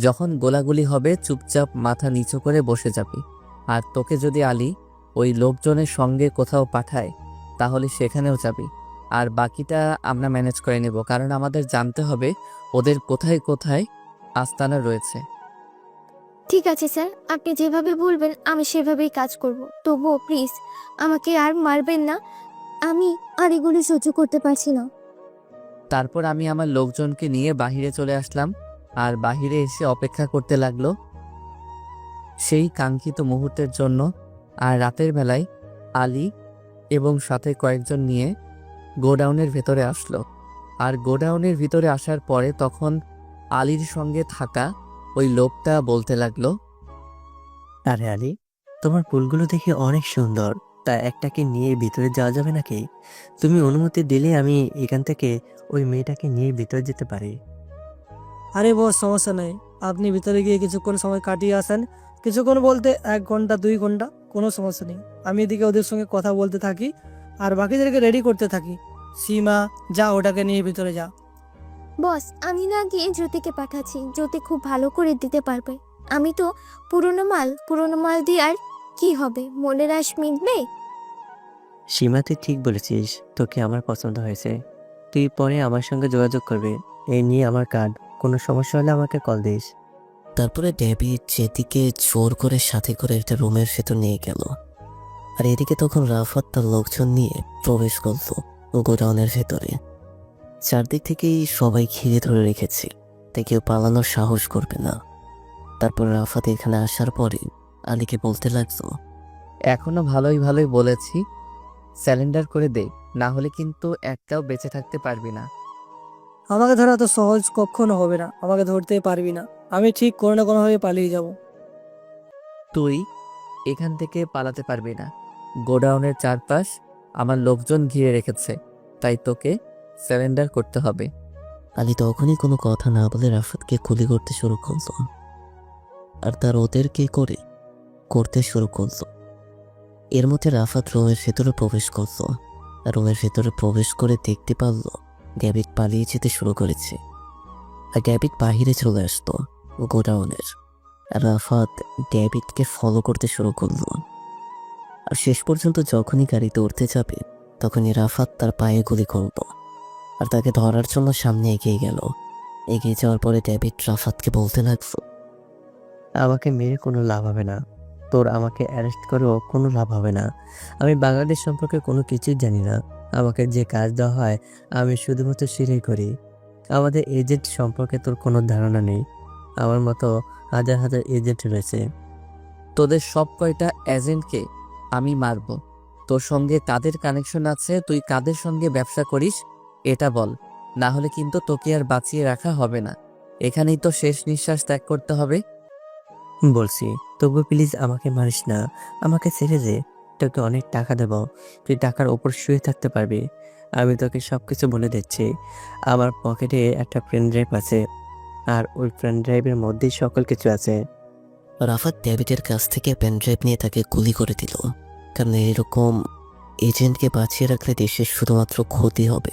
যখন গোলাগুলি হবে চুপচাপ মাথা নিচু করে বসে যাবি। আর তোকে যদি আলী ওই লোকজনের সঙ্গে কোথাও পাঠায় তাহলে সেখানেও যাবি। আর বাকিটা আমরা ম্যানেজ করে নেব, কারণ আমাদের জানতে হবে ওদের কোথায় কোথায় আস্তানা রয়েছে। ঠিক আছে স্যার, আপনি যেভাবে বলবেন আমি সেভাবেই কাজ করব। তবুও প্লিজ আমাকে আর মারবেন না, আমি আর এগুলি সহ্য করতে পারছি না। তারপর আমি আমার লোকজনকে নিয়ে বাহিরে চলে আসলাম। আর বাহিরে এসে অপেক্ষা করতে লাগলো সেই কাঙ্ক্ষিত মুহূর্তের জন্য। আর রাতের বেলায় আলী এবং সাথে কয়েকজন নিয়ে গোডাউনের ভেতরে আসলো। আর গোডাউনের ভিতরে আসার পরে তখন আলীর সঙ্গে থাকা ওই লোকটা বলতে লাগলো, আরে আলী, তোমার ফুলগুলো দেখে অনেক সুন্দর, তা একটাকে নিয়ে ভিতরে যাওয়া যাবে নাকি? তুমি অনুমতি দিলে আমি এখান থেকে ওই মেয়েটাকে নিয়ে ভিতরে যেতে পারি। আরে বস, সমস্যা নেই, আপনি ভিতরে গিয়ে কিছুক্ষণ সময় কাটিয়ে আসেন। কিছুক্ষণ বলতে 1 ঘন্টা 2 ঘন্টা, কোনো সমস্যা নেই। আমি এদিকে ওদের সঙ্গে কথা বলতে থাকি আর বাকিদেরকে রেডি করতে থাকি। সীমা, যা ওটাকে নিয়ে ভিতরে যা। বস, আমি না গিয়ে জ্যোতিকে পাঠাচ্ছি, জ্যোতি খুব ভালো করে দিতে পারবে। আমি তো পুরোনো মাল দিয়ে আর কি হবে, মনের আশ মিটবে। সীমা, তুই ঠিক বলেছিস, তোকে আমার পছন্দ হয়েছে। তুই পরে আমার সঙ্গে যোগাযোগ করবি, এই নিয়ে আমার কার্ড। কোনো সমস্যা হলে আমাকে কল দিস। তারপরে ডেভিড যেদিকে জোর করে সাথে করে একটা রুমের ভেতর নিয়ে গেল। আর এদিকে তখন রাফাত তার লোকজন নিয়ে প্রবেশ করল গোডাউনের ভেতরে। চারদিক থেকেই সবাই ঘিরে ধরে রেখেছে, তাই কেউ পালানোর সাহস করবে না। তারপর রাফাত এখানে আসার পরে আলীকে বলতে লাগলো, এখনো ভালোই ভালোই বলেছি, স্যালেন্ডার করে দে, না হলে কিন্তু একটাও বেঁচে থাকতে পারবি না। আমাকে ধরা তো সহজ কখনো হবে না, আমাকে ধরতে পারবি না। আমি ঠিক কোনো না কোনোভাবে পালিয়ে যাব। তুই এখান থেকে পালাতে পারবি না। গোডাউনের চারপাশ আমার লোকজন ঘিরে রেখেছে, তাই তোকে স্যালেন্ডার করতে হবে। আলী তখনই কোনো কথা না বলে রাফাতকে গুলি করতে শুরু করলো। আর তার ওদেরকে করতে শুরু করলো। এর মধ্যে রাফাত রুমের ভেতরে প্রবেশ করলো। আর রুমের ভেতরে প্রবেশ করে দেখতে পারলো ডেভিড পালিয়ে যেতে শুরু করেছে। আর ডেভিড বাহিরে চলে আসতো গোডাউনের। আর রাফাত ডেভিডকে ফলো করতে শুরু করলো। আর শেষ পর্যন্ত যখনই গাড়িতে উঠতে যাবে তখনই রাফাত তার পায়ে গুলি করলো। আর তাকে ধরার জন্য সামনে এগিয়ে গেল। এগিয়ে যাওয়ার পরে ডেভিড রাফাতকে বলতে লাগলো, আমাকে মেরে কোনো লাভ হবে না, তোর আমাকে অ্যারেস্ট করেও কোনো লাভ হবে না। আমি বাংলাদেশ সম্পর্কে কোনো কিছুই জানি না। আমাকে যে কাজ দেওয়া হয় আমি শুধুমাত্র সেটাই করি। আমাদের এজেন্ট সম্পর্কে তোর কোনো ধারণা নেই। আমার মতো হাজার হাজার এজেন্ট রয়েছে। তোদের সব কয়টা এজেন্টকে আমি মারব। তোর সঙ্গে কাদের কানেকশন আছে, তুই কাদের সঙ্গে ব্যবসা করিস এটা বল, না হলে কিন্তু তোকে আর বাঁচিয়ে রাখা হবে না। এখানেই তো শেষ নিঃশ্বাস ত্যাগ করতে হবে। বলছি, তবু প্লিজ আমাকে মারিস না, আমাকে ছেড়ে দে। তোকে অনেক টাকা দেব, তুই টাকার ওপর শুয়ে থাকতে পারবি। আমি তোকে সব কিছু বলে দিচ্ছি। আমার পকেটে একটা পেন ড্রাইভ আছে, আর ওই পেন ড্রাইভের মধ্যেই সকল কিছু আছে। রাফাত ডেভিডের কাছ থেকে পেন ড্রাইভ নিয়ে তাকে গুলি করে দিল, কারণ এরকম এজেন্টকে বাঁচিয়ে রাখলে দেশের শুধুমাত্র ক্ষতি হবে,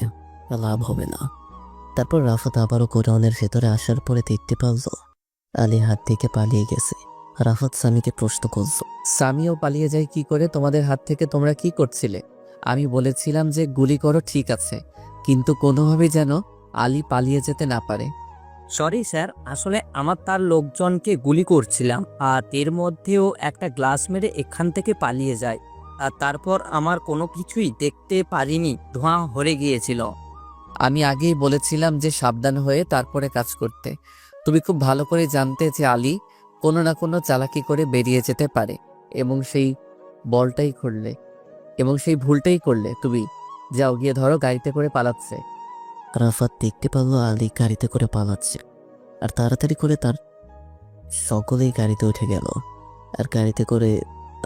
লাভ হবে না। তারপর রাফাত আবারও গোডাউনের ভেতরে আসার পরে দেখতে পারল আলী হাত থেকে পালিয়ে গেছে। রাফাত স্বামীকে প্রশ্ন করল, সামিও পালিয়ে যায় কি করে তোমাদের হাত থেকে? তোমরা কি করছিলে? আমি বলেছিলাম যে গুলি করো, ঠিক আছে, কিন্তু কোনোভাবেই যেন আলী পালিয়ে যেতে না পারে। সরি স্যার, আসলে আমার তার লোকজনকে গুলি করছিলাম, আর এর মধ্যেও একটা গ্লাস মেরে এখান থেকে পালিয়ে যায়। আর তারপর আমার কোনো কিছুই দেখতে পারিনি, ধোঁয়া হয়ে গিয়েছিল। আমি আগেই বলেছিলাম যে সাবধান হয়ে তারপরে কাজ করতে। তুমি খুব ভালো করে জানতে যে আলী কোনো না কোনো চালাকি করে বেরিয়ে যেতে পারে, এবং সেই বলটাই করলে, এবং সেই ভুলটাই করলে তুমি। যাও গিয়ে ধরো, গাড়িতে করে পালাচ্ছে। রাফাত দেখতে পারলো আলী গাড়িতে করে পালাচ্ছে, আর তাড়াতাড়ি করে তার সকলেই গাড়িতে উঠে গেল। আর গাড়িতে করে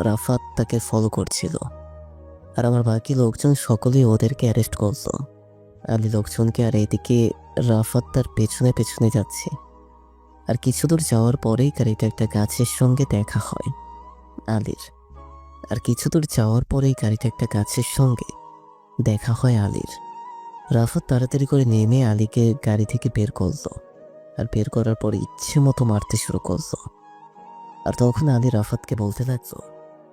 রাফাত তাকে ফলো করছিল, আর আমার বাকি লোকজন সকলেই ওদেরকে অ্যারেস্ট করলো। আলী লোকজনকে, আর এইদিকে রাফাত তার পেছনে পেছনে যাচ্ছে। আর কিছু দূর যাওয়ার পরেই গাড়িটা একটা গাছের সঙ্গে দেখা হয় আলীর। আর কিছু দূর যাওয়ার পরেই গাড়িটা একটা গাছের সঙ্গে দেখা হয় আলীর। রাফাত তাড়াতাড়ি করে নেমে আলীকে গাড়ি থেকে বের করলো, আর বের করার পর ইচ্ছে মতো মারতে শুরু করলো। আর তখন আলী রাফাতকে বলতে লাগলো,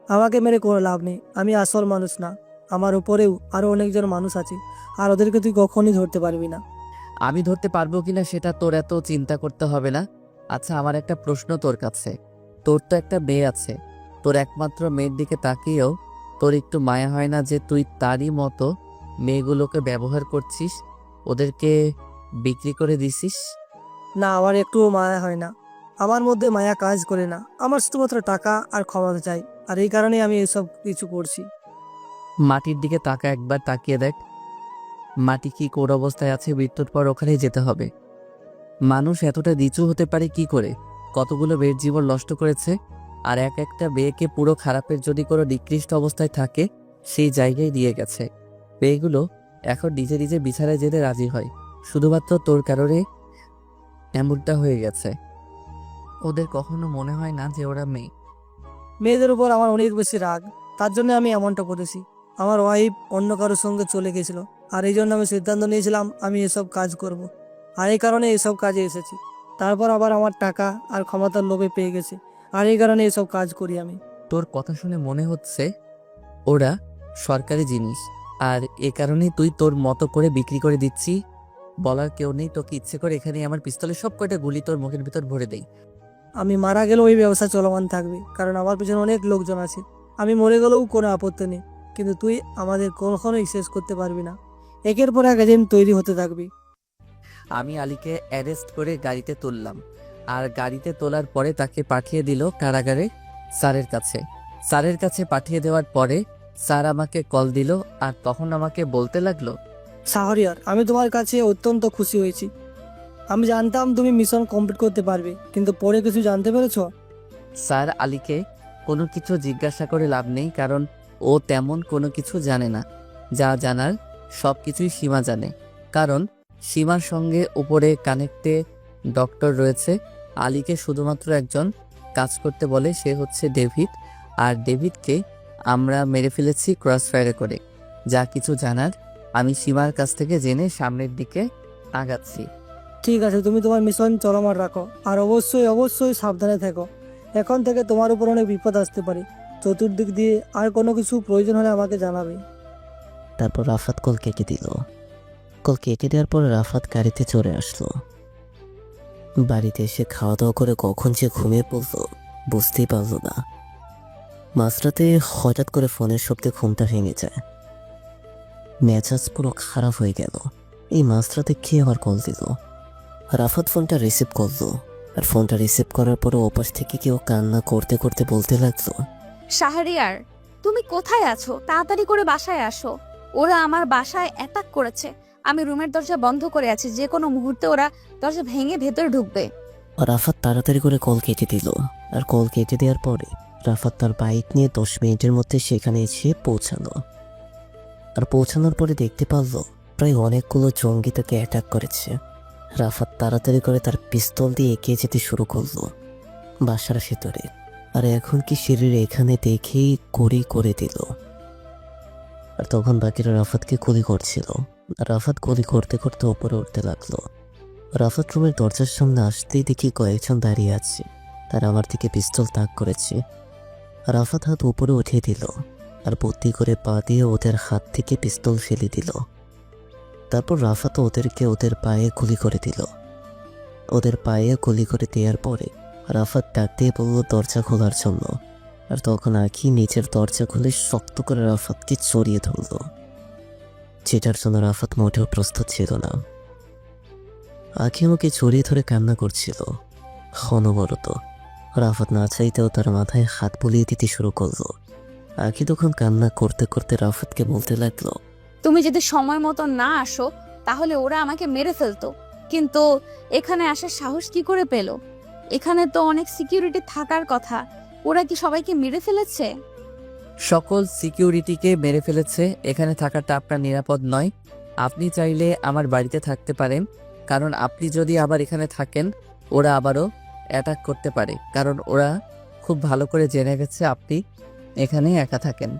আমাকে মেরে কোনো লাভ নেই, আমি আসল মানুষ না। আমার উপরেও আরো অনেকজন মানুষ আছে, আর ওদেরকে তুই কখনই ধরতে পারবি না। আমি ধরতে পারবো কিনা সেটা তোর এত চিন্তা করতে হবে না। আচ্ছা, আমার একটা প্রশ্ন তোর কাছে। তোর তো একটা মেয়ে আছে, তোর একমাত্র মেয়ের দিকে তাকিয়েও তোর একটু মায়া হয় না যে তুই তারই মতো মেয়েগুলোকে ব্যবহার করছিস, ওদেরকে বিক্রি করে দিছিস? না, আমার একটুও মায়া হয় না। আমার মধ্যে মায়া কাজ করে না। আমার শুধুমাত্র টাকা আর ক্ষমতা চাই, আর এই কারণেই আমি এসব কিছু করছি। মাটির দিকে তাকা, একবার তাকিয়ে দেখ মাটি কি কোর অবস্থায় আছে। মৃত্যুর পর ওখানেই যেতে হবে। মানুষ এতটা নিচু হতে পারে কি করে? কতগুলো মেয়ের জীবন নষ্ট করেছে, আর এক একটা মেয়েকে পুরো খারাপের যদি কোনো নিকৃষ্ট অবস্থায় থাকে সেই জায়গায় দিয়ে গেছে। মেয়েগুলো এখন নিজে নিজে বিছানায় যেতে রাজি হয়, শুধুমাত্র তোর কারণে এমনটা হয়ে গেছে। ওদের কখনো মনে হয় না যে ওরা মেয়ে। মেয়েদের উপর আমার অনেক বেশি রাগ, তার জন্য আমি এমনটা করেছি। আমার ওয়াইফ অন্য কারোর সঙ্গে চলে গেছিল, আর এই জন্য আমি সিদ্ধান্ত নিয়েছিলাম আমি এসব কাজ করব। আর এই কারণে এসব কাজে এসেছি। তারপর আবার আমার টাকা আর ক্ষমতার লোভে পেয়ে গেছে, আর এই কারণে এসব কাজ করি আমি। তোর কথা শুনে মনে হচ্ছে ওরা সরকারি জিনিস, আর এ কারণেই তুই তোর মতো করে বিক্রি করে দিচ্ছি। বলার কেউ নেই, তোকে ইচ্ছে করে এখানে আমার পিস্তলের সব কয়টা গুলি তোর মুখের ভিতর ভরে দেই। আমি মারা গেলেও ওই ব্যবসা চলমান থাকবে, কারণ আমার পিছনে অনেক লোকজন আছে। আমি মরে গেলেও কোনো আপত্তি নেই, কিন্তু তুই আমাদের কখনোই শেষ করতে পারবি না। একের পর এক এজেন্ট তৈরি হতে থাকবি। আমি আলীকে অ্যারেস্ট করে গাড়িতে তুললাম, আর গাড়িতে তোলার পরে তাকে পাঠিয়ে দিল কারাগারে স্যারের কাছে। স্যারের কাছে পাঠিয়ে দেওয়ার পরে স্যার আমাকে কল দিল, আর তখন আমাকে বলতে লাগলো, শাহরিয়ার, আমি তোমার কাছে অত্যন্ত খুশি হয়েছি। আমি জানতাম তুমি মিশন কমপ্লিট করতে পারবে, কিন্তু পরে কিছু জানতে পেরেছো? স্যার আলীকে কোনো কিছু জিজ্ঞাসা করে লাভ নেই, কারণ ও তেমন কোনো কিছু জানে না। যা জানার সব কিছুই সীমা জানে, কারণ সীমার সঙ্গে উপরে কানেক্টে ডক্টর রয়েছে। আলীকে শুধুমাত্র একজন কাজ করতে বলে, সে হচ্ছে ডেভিড। আর ডেভিডকে আমরা মেরে ফেলেছি ক্রসফায়ারে করে। যা কিছু জানার আমি সীমার কাছ থেকে জেনে সামনের দিকে আগাচ্ছি। ঠিক আছে, তুমি তোমার মিশন চলমান রাখো, আর অবশ্যই অবশ্যই সাবধানে থেকো। এখন থেকে তোমার উপর অনেক বিপদ আসতে পারে। চতুর্দিক দিয়ে আর কোনো কিছু প্রয়োজন হলে আমাকে জানাবে। তারপর রাফাত কল কেটে দিল। কল কেটে দেওয়ার পর রাফাত গাড়িতে চড়ে আসলো। বাড়িতে এসে খাওয়া দাওয়া করে কখন যে ঘুমিয়ে পড়লো বুঝতেই পারলো না। মাঝরাতে হঠাৎ করে ফোনের শব্দে ঘুমটা ভেঙে যায়। মেজাজ পুরো খারাপ হয়ে গেল। এই মাঝরাতে কে আবার কল দিল? রাফাত ফোনটা রিসিভ করলো, আর ফোনটা রিসিভ করার পরে ওপাশ থেকে কেউ কান্না করতে করতে বলতে লাগলো, শাহরিয়ার, তুমি কোথায় আছো? তাড়াতাড়ি করে বাসায় আসো। ওরা আমার বাসায় অ্যাটাক করেছে। আমি রুমের দরজা বন্ধ করে আছি, যে কোনো মুহূর্তে ওরা দরজা ভেঙে ভেতরে ঢুকবে। রাফাত তাড়াতাড়ি করে কল কেটে দিল। আর কল কেটে দেওয়ার পরে রাফাত তার বাইক নিয়ে 10 মিনিটের মধ্যে সেখানে এসে পৌঁছালো। আর পৌঁছানোর পরে দেখতে পারলো প্রায় অনেকগুলো জঙ্গি তাকে অ্যাটাক করেছে। রাফাত তাড়াতাড়ি করে তার পিস্তল দিয়ে এগিয়ে যেতে শুরু করলো বাসার ভেতরে। আর এখন কি সিঁড়ির এখানে দেখেই গুলি করে দিল। আর তখন বাকিরা রাফাতকে গুলি করছিল। রাফাত গুলি করতে করতে উপরে উঠতে লাগলো। রাফাত রুমের দরজার সামনে আসতেই দেখি কয়েকজন দাঁড়িয়ে আছে, তারা আমার দিকে পিস্তল তাক করেছে। রাফাত হাত উপরে উঠিয়ে দিল, আর বুদ্ধি করে পা দিয়ে ওদের হাত থেকে পিস্তল ফেলে দিল। তারপর রাফাত ওদেরকে ওদের পায়ে গুলি করে দিল। ওদের পায়ে গুলি করে দেওয়ার পরে রাফাত ডাক দিয়ে বলল দরজা খোলার জন্য। আর তখন আঁকি নিচের দরজা খুলে শক্ত করে রাফাতকে জড়িয়ে ধরল। যেটার জন্য রাফাত মোটেও প্রস্তুত ছিল না। আখি আমাকে জড়িয়ে ধরে কান্না করছিল অনবরত। রাফাত না চাইতেও তার মাথায় হাত বুলিয়ে দিতে শুরু করলো। আখি তখন কান্না করতে করতে রাফাতকে বলতে লাগলো, তুমি যদি সময় মতো না আসো তাহলে ওরা আমাকে মেরে ফেলতো, কিন্তু এখানে আসার সাহস কি করে পেলো? এখানে তো অনেক সিকিউরিটি থাকার কথা, ওরা কি সবাইকে মেরে ফেলেছে? সকল সিকিউরিটিকে মেরে ফেলেছে। এখানে থাকাটা আপনার নিরাপদ নয়। আপনি চাইলে আমার বাড়িতে থাকতে পারেন, কারণ আপনি যদি আবার এখানে থাকেন ওরা আবারও অ্যাটাক করতে পারে, কারণ ওরা খুব ভালো করে জেনে গেছে আপনি এখানে একা থাকেন।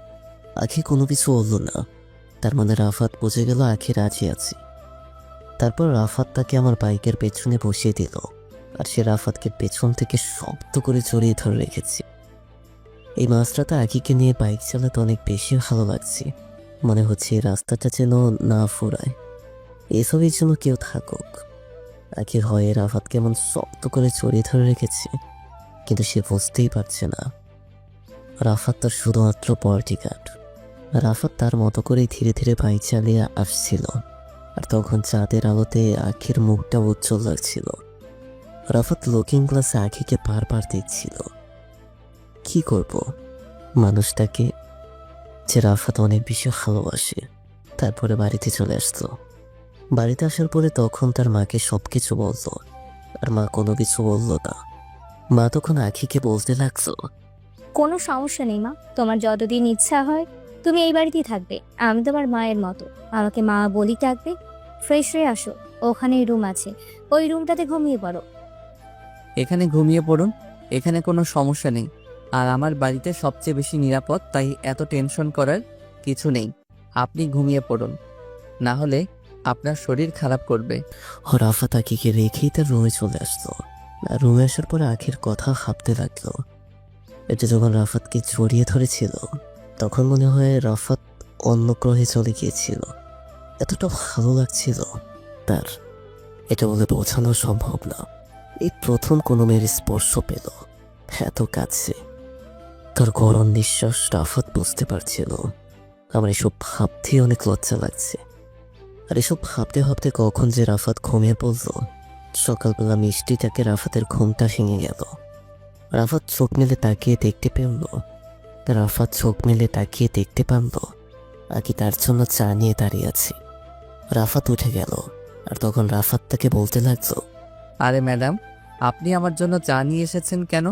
আখি কোনো কিছু বলল না। তার মানে রাফাত বুঝে গেল আখি রাজি আছে। তারপর রাফাত তাকে আমার বাইকের পেছনে বসিয়ে দিল, আর সে রাফাতকে পেছন থেকে শক্ত করে জড়িয়ে ধরে রেখেছে। এই মাঝরাতে আখিকে নিয়ে বাইক চালাতে অনেক বেশি ভালো লাগছে। মনে হচ্ছে এই রাস্তাটা যেন না ফুরায়, এসবের জন্য কেউ থাকুক। আখির হয়ে রাফাত কেমন শক্ত করে জড়িয়ে ধরে রেখেছে, কিন্তু সে বুঝতেই পারছে না রাফাত তার শুধুমাত্র বডিগার্ড। রাফাত তার মতো করেই ধীরে ধীরে বাইক চালিয়ে আসছিল, আর তখন চাঁদের আলোতে আখির মুখটা উজ্জ্বল লাগছিল। রাফাত লুকিং গ্লাসে আখিকে বারবার দেখছিল। কি করব মানুষটাকে যে রাফাত অনেক বেশি ভালোবাসে। তারপরে বাড়িতে চলে আসলো। বাড়িতে আসার পরে তখন তার মাকে সবকিছু বলল, আর মা কোনো কিছু বলল না। মা তখন আখিকে বলতে লাগলো, কোনো সমস্যা নেই মা, তোমার যতদিন ইচ্ছা হয় তুমি এই বাড়িতেই থাকবে। আমি তোমার মায়ের মতো, আমাকে মা বলি ডাকবে। ফ্রেশ হয়ে আসো, ওখানে রুম আছে, ওই রুমটাতে ঘুমিয়ে পড়ো। এখানে ঘুমিয়ে পড়ুন, এখানে কোনো সমস্যা নেই। আর আমার বাড়িতে সবচেয়ে বেশি নিরাপদ, তাই এত টেনশন করার কিছু নেই। আপনি ঘুমিয়ে পড়ুন, না হলে আপনার শরীর খারাপ করবে। রাফাত আখিকে রেখেই তার রুমে চলে আসলো। আর রুমে আসার পরে আখির কথা ভাবতে লাগলো। এটা যখন রাফাতকে জড়িয়ে ধরেছিল তখন মনে হয় রাফাত অন্য গ্রহে চলে গিয়েছিল। এতটা ভালো লাগছিল তার, এটা বলে বোঝানো সম্ভব না। এই প্রথম কোনো মেয়ের স্পর্শ পেল এত কাছে। তার গরম নিঃশ্বাস রাফাত বুঝতে পারছিল। আমার এসব ভাবতেই অনেক লজ্জা লাগছে। আর এসব ভাবতে ভাবতে কখন যে রাফাত ঘুমিয়ে পড়ল। সকালবেলা মিষ্টিটাকে রাফাতের ঘুমটা ভেঙে গেল। রাফাত চোখ মেলে তাকিয়ে দেখতে পারল আকি তার জন্য চা নিয়ে দাঁড়িয়ে আছে। রাফাত উঠে গেল, আর তখন রাফাত তাকে বলতে লাগলো, আরে ম্যাডাম, আপনি আমার জন্য চা নিয়ে এসেছেন কেন?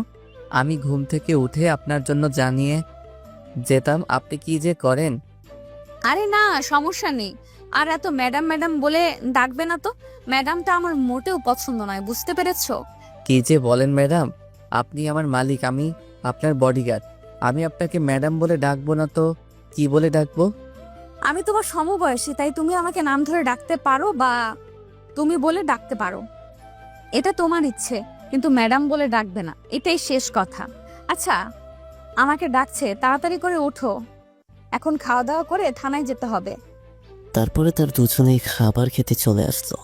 আমি ঘুম থেকে উঠে আপনার জন্য চা নিয়ে যেতাম, আপনি কি যে করেন। আরে না, সমস্যা নেই। আর এত ম্যাডাম ম্যাডাম বলে ডাকবে না তো, ম্যাডামটা আমার মোটেও পছন্দ নয়, বুঝতে পেরেছো? কি যে বলেন ম্যাডাম, আপনি আমার মালিক, আমি আপনার বডিগার্ড। আমি আপনাকে ম্যাডাম বলে ডাকবো না তো কি বলে ডাকবো? আমি তোমার সমবয়সী, তাই তুমি আমাকে নাম ধরে ডাকতে পারো বা তুমি বলে ডাকতে পারো, এটা তোমার ইচ্ছে, কিন্তু ম্যাডাম বলে ডাকবে না, এটাই শেষ কথা। আচ্ছা, আমাকে ডাকছে, তাড়াতাড়ি করে ওঠো, এখন খাওয়া দাওয়া করে থানায় যেতে হবে। তারপরে তার দুজনেই খাবার খেতে চলে আসলো।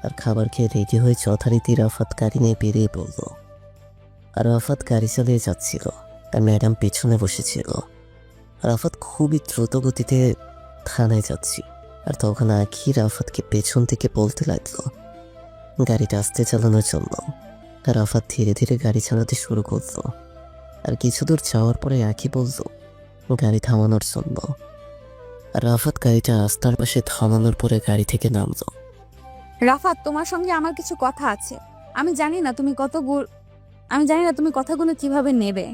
আর খাবার খেয়ে রেডি হয়ে যথারীতি রাফাত গাড়ি নিয়ে বেরিয়ে পড়ল। আর রাফাত গাড়ি চালিয়ে যাচ্ছিল, আর ম্যাডাম পেছনে বসেছিল। রাফাত খুবই দ্রুত গতিতে থানায় যাচ্ছি। আর তখন আখি রাফাতকে পেছন থেকে বলতে লাগলো গাড়িটা আস্তে চালানোর জন্য। রাফাত ধীরে ধীরে গাড়ি চালাতে শুরু করলো। আর কিছু দূর যাওয়ার পরে আখি বলল গাড়ি থামানোর জন্য। আর রাফাত গাড়িটা রাস্তার পাশে থামানোর পরে গাড়ি থেকে নামলো। রাফাত, তোমার সঙ্গে আমার কিছু কথা আছে। আমি জানি না তুমি কথাগুলো কিভাবে নেবে,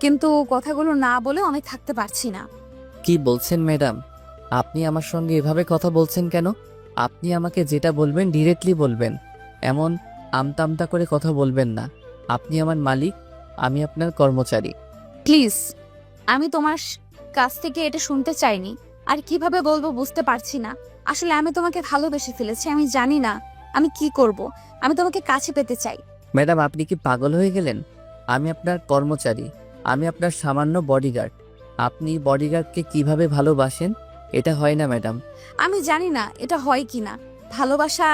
কিন্তু কথাগুলো না বলে আমি থাকতে পারছি না। কি বলছেন ম্যাডাম? আপনি আমার সঙ্গে এভাবে কথা বলছেন কেন? আপনি আমাকে যেটা বলবেন ডিরেক্টলি বলবেন, এমন আমতামতা করে কথা বলবেন না। আপনি আমার মালিক, আমি আপনার কর্মচারী। প্লিজ, আমি তোমার কাছ থেকে এটা শুনতে চাইনি, আর কিভাবে বলবো বুঝতে পারছি না। আসলে আমি তোমাকে ভালোবেসে ফেলেছি, আমি জানি না আমি কি করব। আমি তোমাকে কাছে পেতে চাই। ম্যাডাম, আপনি কি পাগল হয়ে গেলেন? আমি আপনার কর্মচারী, আমি আপনার সামান্য বডিগার্ড। আপনি বডিগার্ডকে কিভাবে ভালোবাসেন? এটা হয় না ম্যাডাম। আমি জানি না এটা হয় কি না, ভালোবাসা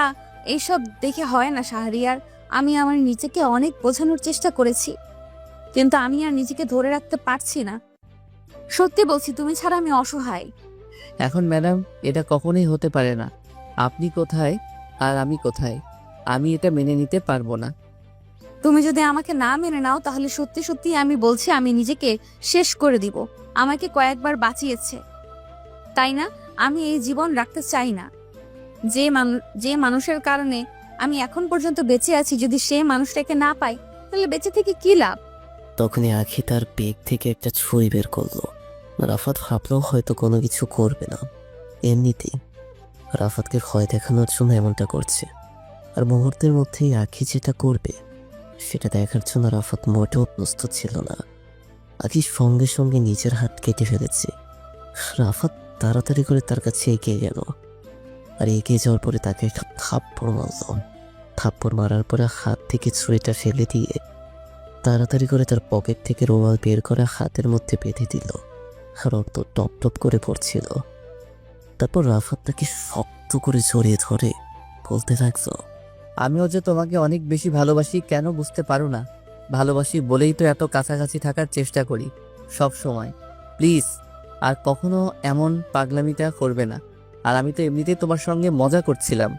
এইসব দেখে হয় না শাহরিয়ার। আমি আমার নিজেকে অনেক বোঝানোর চেষ্টা করেছি, কিন্তু আমি আর নিজেকে ধরে রাখতে পারছি না। সত্যি বলছি, তুমি ছাড়া আমি অসহায়। এখন ম্যাডাম এটা কখনোই হতে পারে না। আপনি কোথায় আর আমি কোথায়, আমি এটা মেনে নিতে পারবো না। তুমি যদি আমাকে না মেনে নাও তাহলে সত্যি সত্যি আমি বলছি আমি নিজেকে শেষ করে দিব। আমাকে কয়েকবার বাঁচিয়েছে, তাই না? আমি এই জীবন রাখতে চাই না। যে মানুষের কারণে আমি এখন পর্যন্ত বেঁচে আছি, যদি সে মানুষটাকে না পাই তাহলে বেঁচে থেকে কি লাভ? তখনই আখি তার বেগ থেকে একটা ছুরি বের করলো। রাফাত ভাবলো হয়তো কোনো কিছু করবে না, এমনিতেই রাফাতকে ভয় দেখানোর জন্য এমনটা করছে। আর মুহূর্তের মধ্যেই আখি যেটা করবে সেটা দেখার জন্য রাফাত মোটেও প্রস্তুত ছিল না। আখি সঙ্গে সঙ্গে নিজের হাত কেটে ফেলেছে। রাফাত তাড়াতাড়ি করে তার কাছে এগিয়ে গেল, আর এগিয়ে যাওয়ার পরে তাকে একটা থাপ্পড় মারল। থাপ্পড় মারার পরে হাত থেকে ছুরিটা ফেলে দিয়ে তাড়াতাড়ি করে তার পকেট থেকে রুমাল বের করে হাতের মধ্যে বেঁধে দিল। রক্ত টপ টপ করে পড়ছিল। তারপর রাফাত তাকে শক্ত করে জড়িয়ে ধরে বলতে লাগলো, আমিও যে তোমাকে অনেক বেশি ভালোবাসি, কেন বুঝতে পারো না? ভালোবাসি বলেই তো এত কাছাকাছি থাকার চেষ্টা করি সব সময়। প্লিজ আর কখনো এমন পাগলামিটা করবে না। আর আমি তো এমনিতেই তোমার সঙ্গে মজা করছিলাম।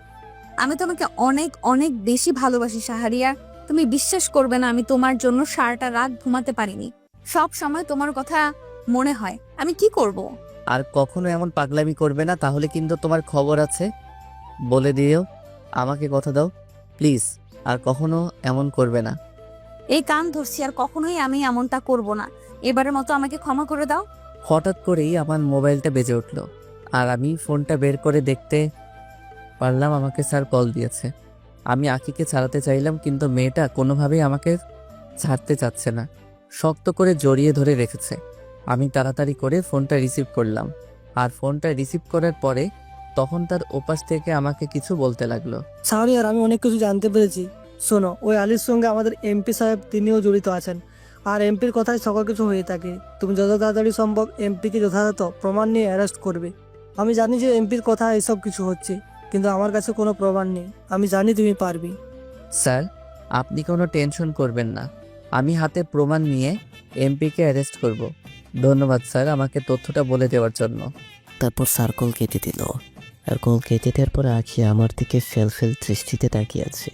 আমি তোমাকে অনেক অনেক বেশি ভালোবাসি শাহরিয়ার। তুমি বিশ্বাস করবে না, আমি তোমার জন্য সারাটা রাত ঘুমাতে পারিনি। সব সময় তোমার কথা মনে হয়। আমি কি করব? আর কখনো এমন পাগলামি করবে না, তাহলে কিন্তু তোমার খবর আছে। বলে দিও, আমাকে কথা দাও প্লিজ, আর কখনো এমন করবে না। এই কান ধরছি, আর কখনোই আমি এমনটা করব না। এবারের মতো আমাকে ক্ষমা করে দাও। হঠাৎ করেই আমার মোবাইলটা বেজে উঠলো, আর আমি ফোনটা বের করে দেখতে পারলাম আমাকে স্যার কল দিয়েছে। আমি আকিকে ছাড়াতে চাইলাম, কিন্তু মেয়েটা কোনোভাবেই আমাকে ছাড়তে চাচ্ছে না, শক্ত করে জড়িয়ে ধরে রেখেছে। আমি তাড়াতাড়ি করে ফোনটা রিসিভ করলাম, আর ফোনটা রিসিভ করার পরে তখন তার ওপাশ থেকে আমাকে কিছু বলতে লাগলো। শাহরিয়ার, আমি অনেক কিছু জানতে পেরেছি। শোনো, ওই আলীর সঙ্গে আমাদের এমপি সাহেব তিনিও জড়িত আছেন, আর এমপির কথায় সকল কিছু হয়ে থাকে। তুমি যত তাড়াতাড়ি সম্ভব এমপিকে যথাযথ প্রমাণ নিয়ে অ্যারেস্ট করবে। আমি জানি যে এমপির কথা এসব কিছু হচ্ছে, কিন্তু আমার কাছে কোনো প্রমাণ নেই। আমি জানি তুমি পারবি। স্যার, আপনি কোনো টেনশন করবেন না, আমি হাতে প্রমাণ নিয়ে এমপিকে অ্যারেস্ট করব। ধন্যবাদ স্যার আমাকে তথ্যটা বলে দেওয়ার জন্য। তারপর স্যার কল কেটে দিল। আর কল কেটে দেওয়ার পরে আখি আমার দিকে ফেল ফেল দৃষ্টিতে তাকিয়ে আছে।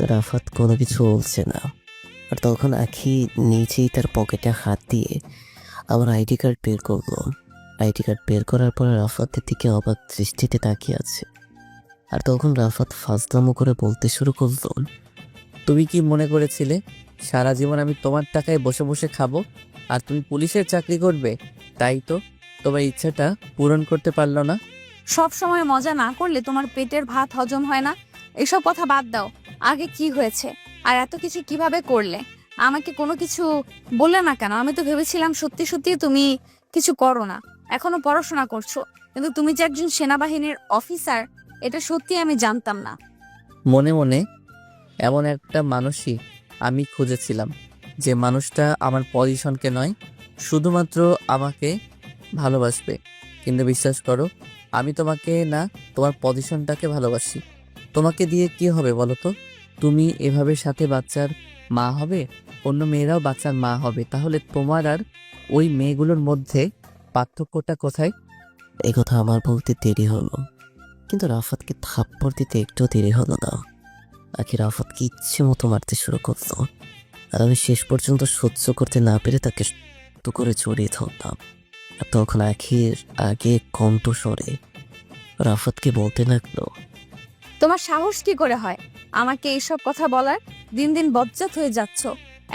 রাফাত কোনো কিছু বলছে না। আর তখন আখি নিজেই তার পকেটে হাত দিয়ে আমার আইডি কার্ড বের করলো। আইডি কার্ড বের করার পরে রাফাতের দিকে অবাক দৃষ্টিতে তাকিয়ে আছে। আর তখন রাফাত ফাজলামো করে বলতে শুরু করলো, তুমি কি মনে করেছিলে সারা জীবন আমি তোমার টাকায় বসে বসে খাবো আর তুমি পুলিশের চাকরি করবে? তাই তো তোমার ইচ্ছাটা পূরণ করতে পারলো না। সব সময় মজা না করলে তোমার পেটের ভাত হজম হয় না। এসব কথা বাদ দাও। আগে কি হয়েছে আর এত কিছু কিভাবে করলে? আমাকে কোনো কিছু বললে না কেন? আমি তো ভেবেছিলাম সত্যি সত্যি তুমি কিছু করো না, এখনো পড়াশোনা করছো, কিন্তু তুমি যে একজন সেনাবাহিনীর অফিসার এটা সত্যি আমি জানতাম না। মনে মনে এমন একটা মানুষই আমি খুঁজেছিলাম, যে মানুষটা আমার পজিশনকে নয়, শুধুমাত্র আমাকে ভালোবাসবে। কিন্তু বিশ্বাস করো, আমি তোমাকে না, তোমার পজিশনটাকে ভালোবাসি। তোমাকে দিয়ে কি হবে বলো তো? তুমি এভাবে সাথে বাচ্চার মা হবে, অন্য মেয়েরাও বাচ্চার মা হবে, তাহলে তোমার আর ওই মেয়েগুলোর মধ্যে পার্থক্যটা কোথায়? এই কথা আমার বলতে দেরি হলো, কিন্তু রাফাতকে থাপ্পড় দিতে একটু দেরি হলো না। আখি রাফাতকে ইচ্ছে মতো মারতে শুরু করলো। আর আমি শেষ পর্যন্ত সহ্য করতে না পেরে তাকে শক্ত করে জড়িয়ে ধরলাম। আর তখন আখির আগে কণ্ঠস্বরে রাফাতকে বলতে লাগলো, তোমার সাহস কি করে হয় আমাকে এইসব কথা বলার? দিন দিন বজ্জাত হয়ে যাচ্ছ।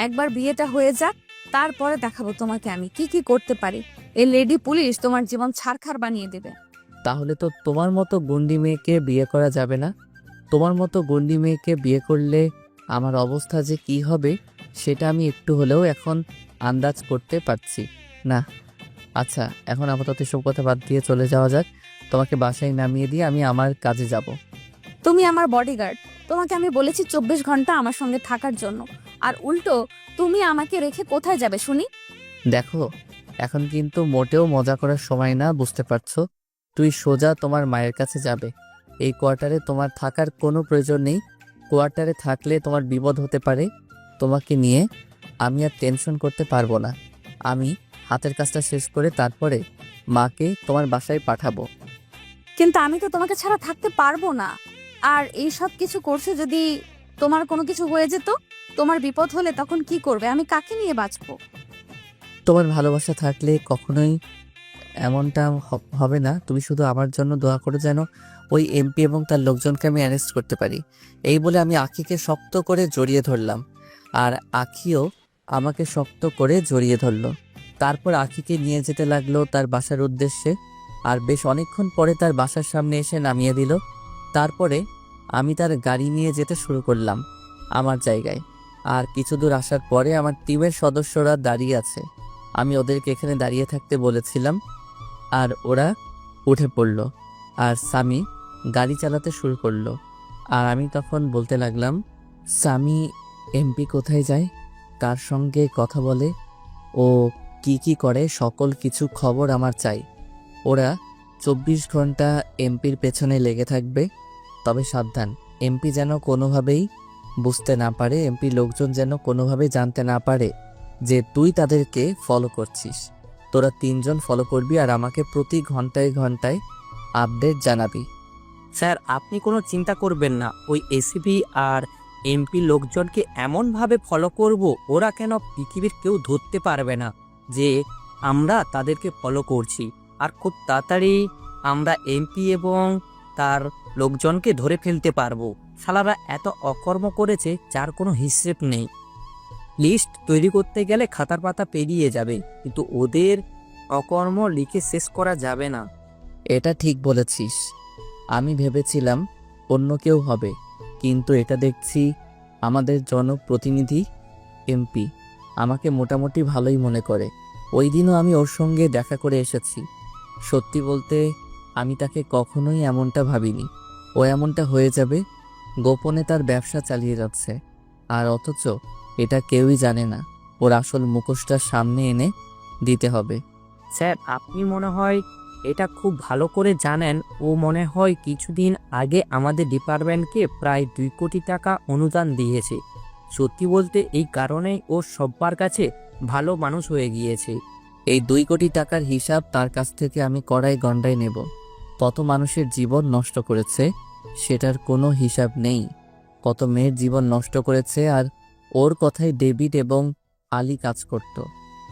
একবার বিয়েটা হয়ে যাক, তারপরে দেখাবো তোমাকে আমি কি কি করতে পারি। এই লেডি পুলিশ তোমার জীবন ছারখার বানিয়ে দেবে। তাহলে তো তোমার মতো গন্ডি মেয়েকে বিয়ে করা যাবে না। তোমার মতো গন্ডি মেয়েকে বিয়ে করলে আমার অবস্থা যে কি হবে সেটা আমি একটু হলেও এখন আন্দাজ করতে পারছি না। আচ্ছা, এখন আপাতত এসব কথা বাদ দিয়ে চলে যাওয়া যাক। তোমাকে বাসায় নামিয়ে দিয়ে আমি আমার কাজে যাব। তুমি আমার বডিগার্ড, তোমাকে আমি বলেছি 24 ঘন্টা আমার সঙ্গে থাকার জন্য, আর উল্টো তুমি আমাকে রেখে কোথায় যাবে শুনি? দেখো, এখন কিন্তু মোটেও মজা করার সময় না, বুঝতে পারছো? তুই সোজা তোমার মায়ের কাছে যাবে। এই কোয়ার্টারে তোমার থাকার কোনো প্রয়োজন নেই। কোয়ার্টারে থাকলে তোমার বিপদ হতে পারে। তোমাকে নিয়ে আমি আর টেনশন করতে পারবো না। আমি হাতের কাজটা শেষ করে তারপরে মাকে তোমার বাসায় পাঠাবো। কিন্তু আমি তো তোমাকে ছাড়া থাকতে পারবো না। আর এই সব কিছু করছে যদি তোমার কোনো কিছু হয়ে যেত, তোমার বিপদ হলে তখন কি করবে? আমি কাকে নিয়ে বাঁচবো? তোমার ভালোবাসা থাকলে কখনোই এমনটা হবে না। তুমি শুধু আমার জন্য দোয়া করো যেন ওই এমপি এবং তার লোকজনকে আমি অ্যারেস্ট করতে পারি। এই বলে আমি আখিকে শক্ত করে জড়িয়ে ধরলাম, আর আখিও আমাকে শক্ত করে জড়িয়ে ধরলো। তারপর আখিকে নিয়ে যেতে লাগলো তার বাসার উদ্দেশ্যে, আর বেশ অনেকক্ষণ পরে তার বাসার সামনে এসে নামিয়ে দিল। তারপরে আমি তার গাড়ি নিয়ে যেতে শুরু করলাম আমার জায়গায়। আর কিছু দূর আসার পরে আমার টিমের সদস্যরা দাঁড়িয়ে আছে। আমি ওদেরকে এখানে দাঁড়িয়ে থাকতে বলেছিলাম, আর ওরা উঠে পড়ল, আর সামি গাড়ি চালাতে শুরু করলো। আর আমি তখন বলতে লাগলাম, সামি এমপি কোথায় যায়, কার সঙ্গে কথা বলে, ও কি কি করে, সকল কিছু খবর আমার চাই। ওরা 24 ঘন্টা এমপির পেছনে লেগে থাকবে। তবে সাবধান, এমপি যেন কোনোভাবেই বুঝতে না পারে, এমপি লোকজন যেন কোনোভাবেই জানতে না পারে যে তুই তাদেরকে ফলো করছিস। তোরা 3 জন ফলো করবি আর আমাকে প্রতি ঘন্টায় ঘন্টায় আপডেট জানাবি। স্যার, আপনি কোনো চিন্তা করবেন না। ওই এসিপি আর এমপি লোকজনকে এমনভাবে ফলো করব, ওরা কেন পৃথিবীর কেউ ধরতে পারবে না যে আমরা তাদেরকে ফলো করছি। আর খুব তাড়াতাড়ি আমরা এমপি এবং তার লোকজনকে ধরে ফেলতে পারবো। শালারা এত অকর্ম করেছে যার কোনো হিসেব নেই। লিস্ট তৈরি করতে গেলে খাতার পাতা পেরিয়ে যাবে, কিন্তু ওদের অকর্ম লিখে শেষ করা যাবে না। এটা ঠিক বলেছিস। আমি ভেবেছিলাম অন্য কেউ হবে, কিন্তু এটা দেখছি আমাদের জনপ্রতিনিধি এমপি আমাকে মোটামুটি ভালোই মনে করে। ওই দিনও আমি ওর সঙ্গে দেখা করে এসেছি। সত্যি বলতে আমি তাকে কখনোই এমনটা ভাবিনি ও এমনটা হয়ে যাবে। গোপনে তার ব্যবসা চালিয়ে যাচ্ছে, আর অথচ এটা কেউই জানে না। ওর আসল মুখোশটা সামনে এনে দিতে হবে। স্যার, আপনি মনে হয় এটা খুব ভালো করে জানেন। ও মনে হয় কিছুদিন আগে আমাদের ডিপার্টমেন্টকে প্রায় 2 কোটি টাকা অনুদান দিয়েছে। সত্যি বলতে এই কারণেই ও সবার কাছে ভালো মানুষ হয়ে গিয়েছে। এই 2 কোটি টাকার হিসাব তার কাছ থেকে আমি কড়াই গন্ডায় নেব। কত মানুষের জীবন নষ্ট করেছে সেটার কোনো হিসাব নেই। কত মেয়ের জীবন নষ্ট করেছে, আর ওর কথায় ডেভিড এবং আলী কাজ করত।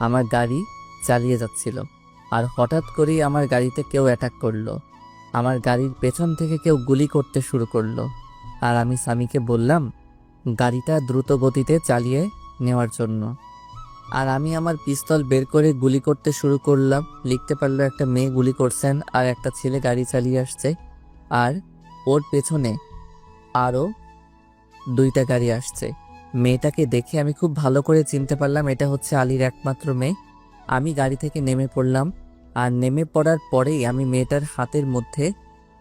আমার গাড়ি চালিয়ে যাচ্ছিল, আর হঠাৎ করেই আমার গাড়িতে কেউ অ্যাটাক করলো। আমার গাড়ির পেছন থেকে কেউ গুলি করতে শুরু করলো, আর আমি সামিকে বললাম গাড়িটা দ্রুত গতিতে চালিয়ে নেওয়ার জন্য। আর আমি আমার পিস্তল বের করে গুলি করতে শুরু করলাম। লিখতে পারলো একটা মেয়ে গুলি করছেন, আর একটা ছেলে গাড়ি চালিয়ে আসছে, আর ওর পেছনে আরও 2টা গাড়ি আসছে। মেয়েটাকে দেখে আমি খুব ভালো করে চিনতে পারলাম এটা হচ্ছে আলীর একমাত্র মেয়ে। আমি গাড়ি থেকে নেমে পড়লাম, আর নেমে পড়ার পরেই আমি মেয়েটার হাতের মধ্যে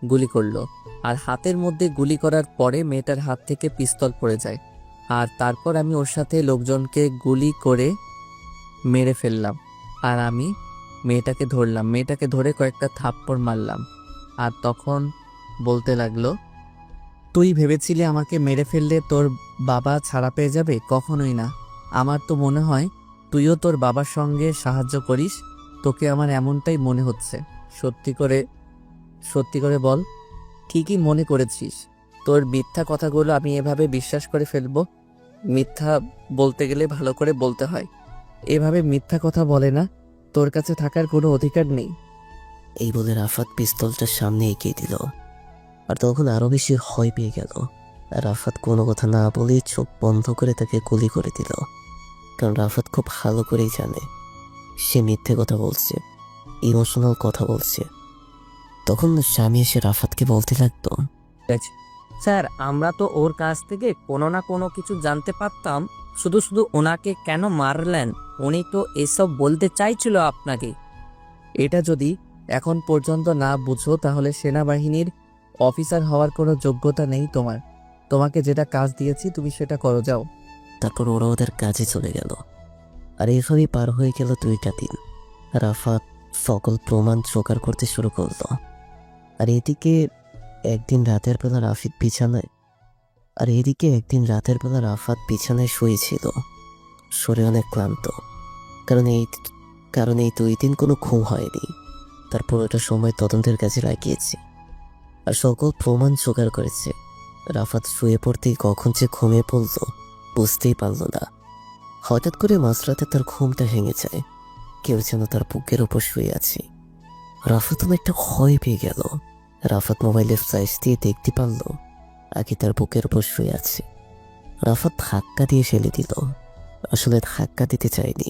গুলি করলো। আর হাতের মধ্যে গুলি করার পরে মেয়েটার হাত থেকে পিস্তল পড়ে যায়, আর তারপর আমি ওর সাথে লোকজনকে গুলি করে মেরে ফেললাম। আর আমি মেয়েটাকে ধরলাম, মেয়েটাকে ধরে কয়েকটা থাপ্পড় মারলাম। আর তখন বলতে লাগলো, তুই ভেবেছিলি আমাকে মেরে ফেললে তোর বাবা ছাড়া পেয়ে যাবে? কখনোই না। আমার তো মনে হয় তুইও তোর বাবার সঙ্গে সাহায্য করিস। তোকে আমার এমনটাই মনে হচ্ছে। সত্যি করে বল, ঠিকই মনে করেছিস? তোর মিথ্যা কথাগুলো আমি এভাবে বিশ্বাস করে ফেলবো? মিথ্যা বলতে গেলে ভালো করে বলতে হয়, এভাবে মিথ্যা কথা বলে না। তোর কাছে থাকার কোনো অধিকার নেই। এই বলে রাফাত পিস্তলটা সামনে এগিয়ে দিল, আর তখন আরো বেশি ভয় পেয়ে গেল। আর রাফাত কোনো কথা না বলে চোখ বন্ধ করে তাকে গুলি করে দিল। কারণ রাফাত খুব ভালো করেই জানে সে মিথ্যে কথা বলছে, ইমোশনাল কথা বলছে। তখন স্বামী এসে রাফাতকে বলতে লাগতো, স্যার, আমরা তো ওর কাছ থেকে কোনো না কোনো কিছু জানতে পারতাম। শুধু শুধু ওনাকে কেন মারলেন? উনি তো এসব বলতে চাইছিল আপনাকে। এটা যদি এখন পর্যন্ত না বুঝো তাহলে সেনাবাহিনীর অফিসার হওয়ার কোনো যোগ্যতা নেই তোমার। তোমাকে যেটা কাজ দিয়েছি তুমি সেটা করো, যাও। তারপর ওরা ওদের কাজে চলে গেল। আর এভাবেই পার হয়ে গেল 2টা দিন। রাফাত সকল প্রমাণ জোগাড় করতে শুরু করলো। আর এদিকে একদিন রাতের বেলা রাফাত বিছানায় শুয়েছিল। শরীর অনেক ক্লান্ত, কারণ এই 2 দিন কোনো ঘুম হয়নি। তার পুরোটা সময় তদন্তের কাজে লাগিয়েছি আর সকল প্রমাণ জোগাড় করেছে। রাফাত শুয়ে পড়তেই কখন যে ঘুমিয়ে পড়ল বুঝতেই পারল না। হঠাৎ করে মাঝরাতে তার ঘুমটা ভেঙে যায়। কেউ যেন তার বুকের ওপর শুয়ে আছে। রাফাত একটা ভয় পেয়ে গেল। রাফাত মোবাইলের ফ্ল্যাশ দিয়ে দেখতে পারল আগে তার বুকের ওপর শুয়ে আছে। রাফাত ধাক্কা দিয়ে ফেলে দিল। আসলে ধাক্কা দিতে চায়নি,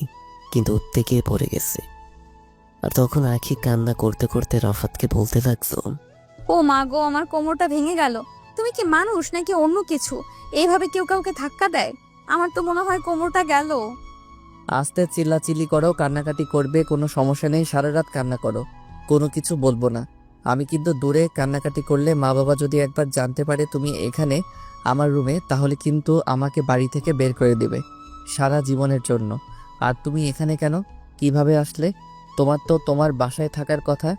কিন্তু উঠতে গিয়ে পড়ে গেছে। আর তখন আখি কান্না করতে করতে রাফাতকে বলতে লাগলো, ও মা গো, আমার কোমরটা ভেঙে গেল। তুমি কি মানুষ নাকি অন্য কিছু? এইভাবে কেউ কাউকে ধাক্কা দেয়? আমার তো মনে হয় কোমরটা গেল। আস্তে চিল্লাচিল্লি করো, কান্নাকাটি করবে, কোনো সমস্যা নেই, সারা রাত কান্না করো, কোনো কিছু বলবো না। আমি কিন্তু দূরে কান্নাকাটি করলে মা বাবা যদি একবার জানতে পারে তুমি এখানে আমার রুমে, তাহলে কিন্তু আমাকে বাড়ি থেকে বের করে দিবে সারা জীবনের জন্য। আর তুমি এখানে কেন, কিভাবে আসলে? তোমার তো তোমার বাসায় থাকার কথা।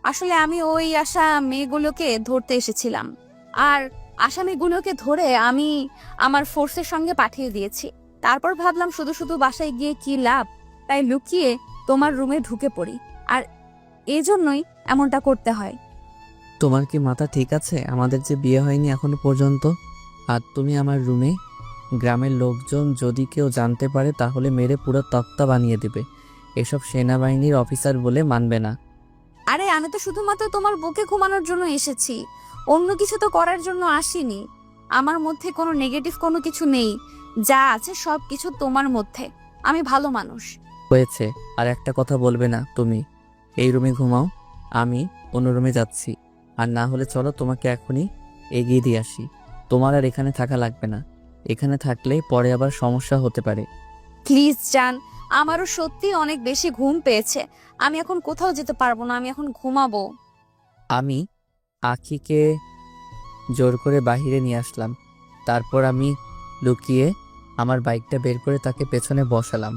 আসলে আমি ওই আশা মেয়েগুলোকে ধরতে এসেছিলাম, আর আসামিগুলোকে ধরে আমি আমার ফোর্সের সঙ্গে পাঠিয়ে দিয়েছি। তারপর ভাবলাম শুধু শুধু বাসায় গিয়ে কি লাভ, তাই লুকিয়ে তোমার রুমে ঢুকে পড়ি। আর এজন্যই এমনটা করতে হয়। তোমার কি মাথা ঠিক আছে? আমাদের যে বিয়ে হয়নি এখনো পর্যন্ত, আর তুমি আমার রুমে। গ্রামের লোকজন যদি কেউ জানতে পারে তাহলে মেরে পুরো তক্তা বানিয়ে দেবে। এসব সেনাবাহিনীর অফিসার বলে মানবে না। আরে আমি তো শুধুমাত্র তোমার বুকে ঘুমানোর জন্য এসেছি, অন্য কিছু তো করার জন্য আসিনি। আমার মধ্যে কোনো নেগেটিভ কোনো কিছু নেই, যা আছে সব কিছু তোমার মধ্যে। আমি ভালো মানুষ। হয়েছে, আর একটা কথা বলবে না তুমি। এই রুমে ঘুমাও, আমি অন্য রুমে যাচ্ছি। আর না হলে চলো তোমাকে এখনই এগিয়ে দিয়ে আসি। তোমার আর এখানে থাকা লাগবে না। এখানে থাকলে পরে আবার সমস্যা হতে পারে। প্লিজ জান, আমারও সত্যি অনেক বেশি ঘুম পেয়েছে। আমি এখন কোথাও যেতে পারবো না, আমি এখন ঘুমাবো। আমি আখিকে জোর করে বাহিরে নিয়ে আসলাম। তারপর আমি লুকিয়ে আমার বাইকটা বের করে তাকে পেছনে বসালাম।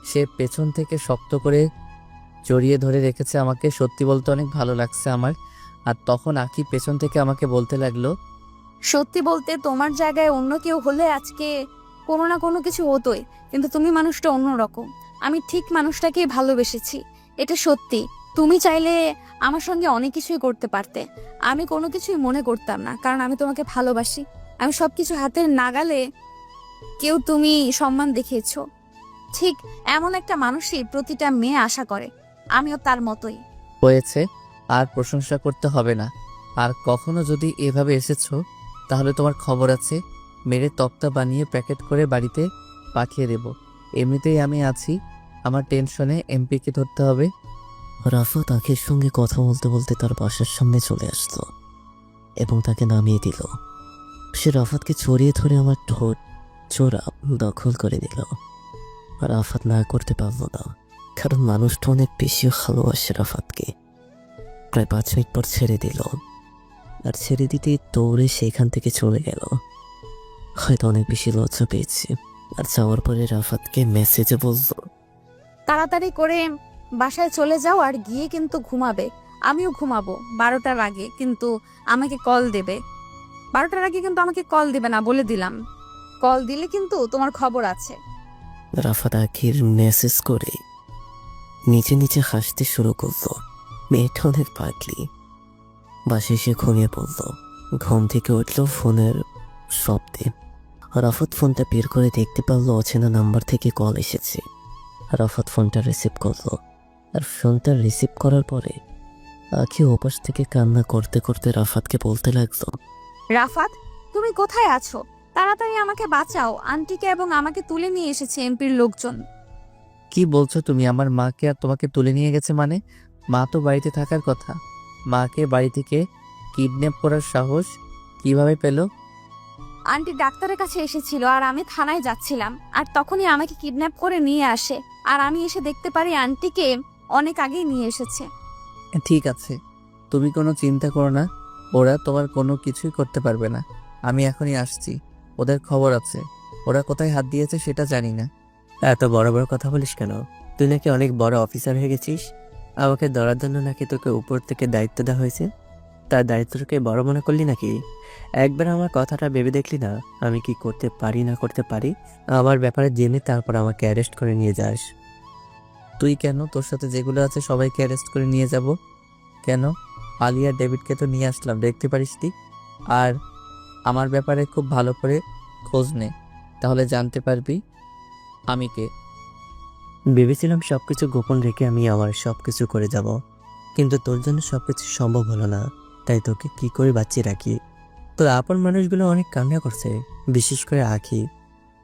সে পেছন থেকে শক্ত করে জড়িয়ে ধরে রেখেছে আমাকে। সত্যি বলতে অনেক ভালো লাগছে আমার। আর তখন আখি পেছন থেকে আমাকে বলতে লাগলো, সত্যি বলতে তোমার জায়গায় অন্য কেউ হলে আজকে কোনো না কোনো কিছু হতোই, কিন্তু তুমি মানুষটা অন্যরকম। আমি ঠিক মানুষটাকেই ভালোবেসেছি, এটা সত্যি। তুমি চাইলে আমার সঙ্গে অনেক কিছুই করতে পারতে, আমি কোনো কিছুই মনে করতাম না, কারণ আমি তোমাকে ভালোবাসি। আমি সবকিছু হাতের নাগালে কেউ তুমি সম্মান দেখিয়েছো। ঠিক এমন একটা মানুষই প্রতিটা মেয়ে আশা করে, আমিও তার মতোই। হয়েছে, আর প্রশংসা করতে হবে না। আর কখনো যদি এভাবে এসেছো তাহলে তোমার খবর আছে। মেরে তক্তা বানিয়ে প্যাকেট করে বাড়িতে পাঠিয়ে দেব। এমনিতেই আমি আছি, আমার টেনশনে এমপিকে ধরতে হবে। রাফাত আখির সঙ্গে কথা বলতে বলতে তার বাসার সামনে চলে আসলো এবং তাকে নামিয়ে দিল। সে রাফাতকে ছড়িয়ে ধরে আমার ঠোঁট চোরা দখল করে দিল। আর রাফাত না করতে পারল না, কারণ মানুষটা অনেক বেশি ভালোবাসে রাফাতকে। প্রায় 5 মিনিট পর ছেড়ে দিল, আর ছেড়ে দিতেই দৌড়ে সেখান থেকে চলে গেল। হয়তো অনেক বেশি লজ্জা পেয়েছে। আর যাওয়ার পরে রাফাতকে মেসেজে বলল, তাড়াতাড়ি করে বাসায় চলে যাও, আর গিয়ে কিন্তু ঘুমাবে। আমিও ঘুমাবো 12টার আগে, কিন্তু আমাকে কল দেবে। 12টার আগে কিন্তু আমাকে কল দেবে না, বলে দিলাম। কল দিলে কিন্তু তোমার খবর আছে। রাফাত আখির মেসেজ করে নিচে নিচে হাসতে শুরু করলো। মেয়েটা অনেক পাগলি। বাসায় এসে ঘুমিয়ে পড়ল। ঘুম থেকে উঠল ফোনের শব্দে। রাফাত ফোনটা বের করে দেখতে পারলো অচেনা নাম্বার থেকে কল এসেছে। রাফাত ফোনটা রিসিভ করলো। আর ফোনটা রিসিভ করার পরে আখি ওপাশ থেকে কান্না করতে করতে রাফাতকে বলতে লাগলো, রাফাত, তুমি কোথায় আছো? তাড়াতাড়ি আমাকে বাঁচাও। আন্টিকে এবং আমাকে তুলে নিয়ে এসেছে এমপির লোকজন। কি বলছো তুমি? আমার মাকে আর তোমাকে তুলে নিয়ে গেছে মানে? মা তো বাড়িতে থাকার কথা। মাকে বাড়ি থেকে কিডন্যাপ করার সাহস কিভাবে পেল? আন্টি ডাক্তারের কাছে এসেছিল, আর আমি থানায় যাচ্ছিলাম, আর তখনই আমাকে কিডন্যাপ করে নিয়ে আসে। আর আমি এসে দেখতে পারি আন্টিকে অনেক আগেই নিয়ে এসেছে। ঠিক আছে, তুমি কোনো চিন্তা করো না। ওরা তোমার কোনো কিছুই করতে পারবে না। আমি এখনই আসছি। ওদের খবর আছে। ওরা কোথায় হাত দিয়েছে সেটা জানি না। এত বড় বড় কথা বলিস কেন? তুই নাকি অনেক বড় অফিসার হয়ে গেছিস। আমাকে ধরার জন্য নাকি তোকে উপর থেকে দায়িত্ব দেওয়া হয়েছে। তার দায়িত্বটাকে বড় মনে করলি নাকি? একবার আমার কথাটা ভেবে দেখলি না আমি কি করতে পারি না করতে পারি? আমার ব্যাপারে জেনে তারপর আমাকে অ্যারেস্ট করে নিয়ে যাস। তুই কেন? তোর সাথে যেগুলো আছে সবাইকে অ্যারেস্ট করে নিয়ে যাব। কেন? আলিয়া ডেভিডকে তো নিয়ে আসলাম, দেখতে পারিসনি? আর আমার ব্যাপারে খুব ভালো করে খোঁজ নে, তাহলে জানতে পারবি আমি কে। ভেবেছিলাম সবকিছু গোপন রেখে আমি আমার সবকিছু করে যাব, কিন্তু তোর জন্য সবকিছু সম্ভব হলো না। তাই তোকে কি করে বাঁচিয়ে রাখি? তোর আপন মানুষগুলো অনেক কান্না করছে, বিশেষ করে আখি।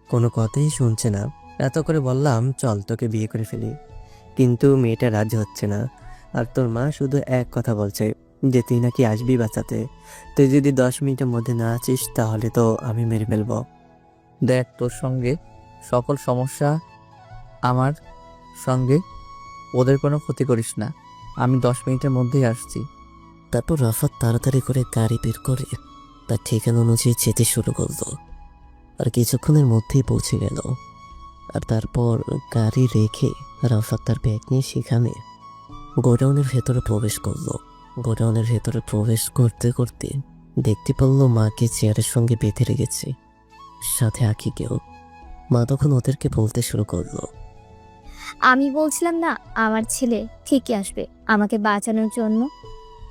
কোনো কথাই শুনছে না। এত করে বললাম চল তোকে বিয়ে করে ফেলি, কিন্তু মেয়েটা রাজি হচ্ছে না। আর তোর মা শুধু এক কথা বলছে যে তুই নাকি আসবি বাঁচাতে। তুই যদি 10 মিনিটের মধ্যে না আছিস তাহলে তো আমি মেরে ফেলবো। দেখ, তোর সঙ্গে সকল সমস্যা আমার সঙ্গে, ওদের কোনো ক্ষতি করিস না। আমি 10 মিনিটের মধ্যেই আসছি। তারপর রাফাত তাড়াতাড়ি করে গাড়ি বের করে তার ঠিকানা অনুযায়ী যেতে শুরু করলো। আর কিছুক্ষণের মধ্যেই পৌঁছে গেল। আর তারপর গাড়ি রেখে রাফাত তার ব্যাগ নিয়ে সেখানে গোডাউনের ভেতরে প্রবেশ করলো। গোডাউনের ভেতরে প্রবেশ করতে করতে দেখতে পারলো মাকে চেয়ারের সঙ্গে বেঁধে রেখেছে, সাথে আখিকেও। মা তখন ওদেরকে বলতে শুরু করলো, আমি বলছিলাম না আমার ছেলে ঠিকই আসবে আমাকে বাঁচানোর জন্য।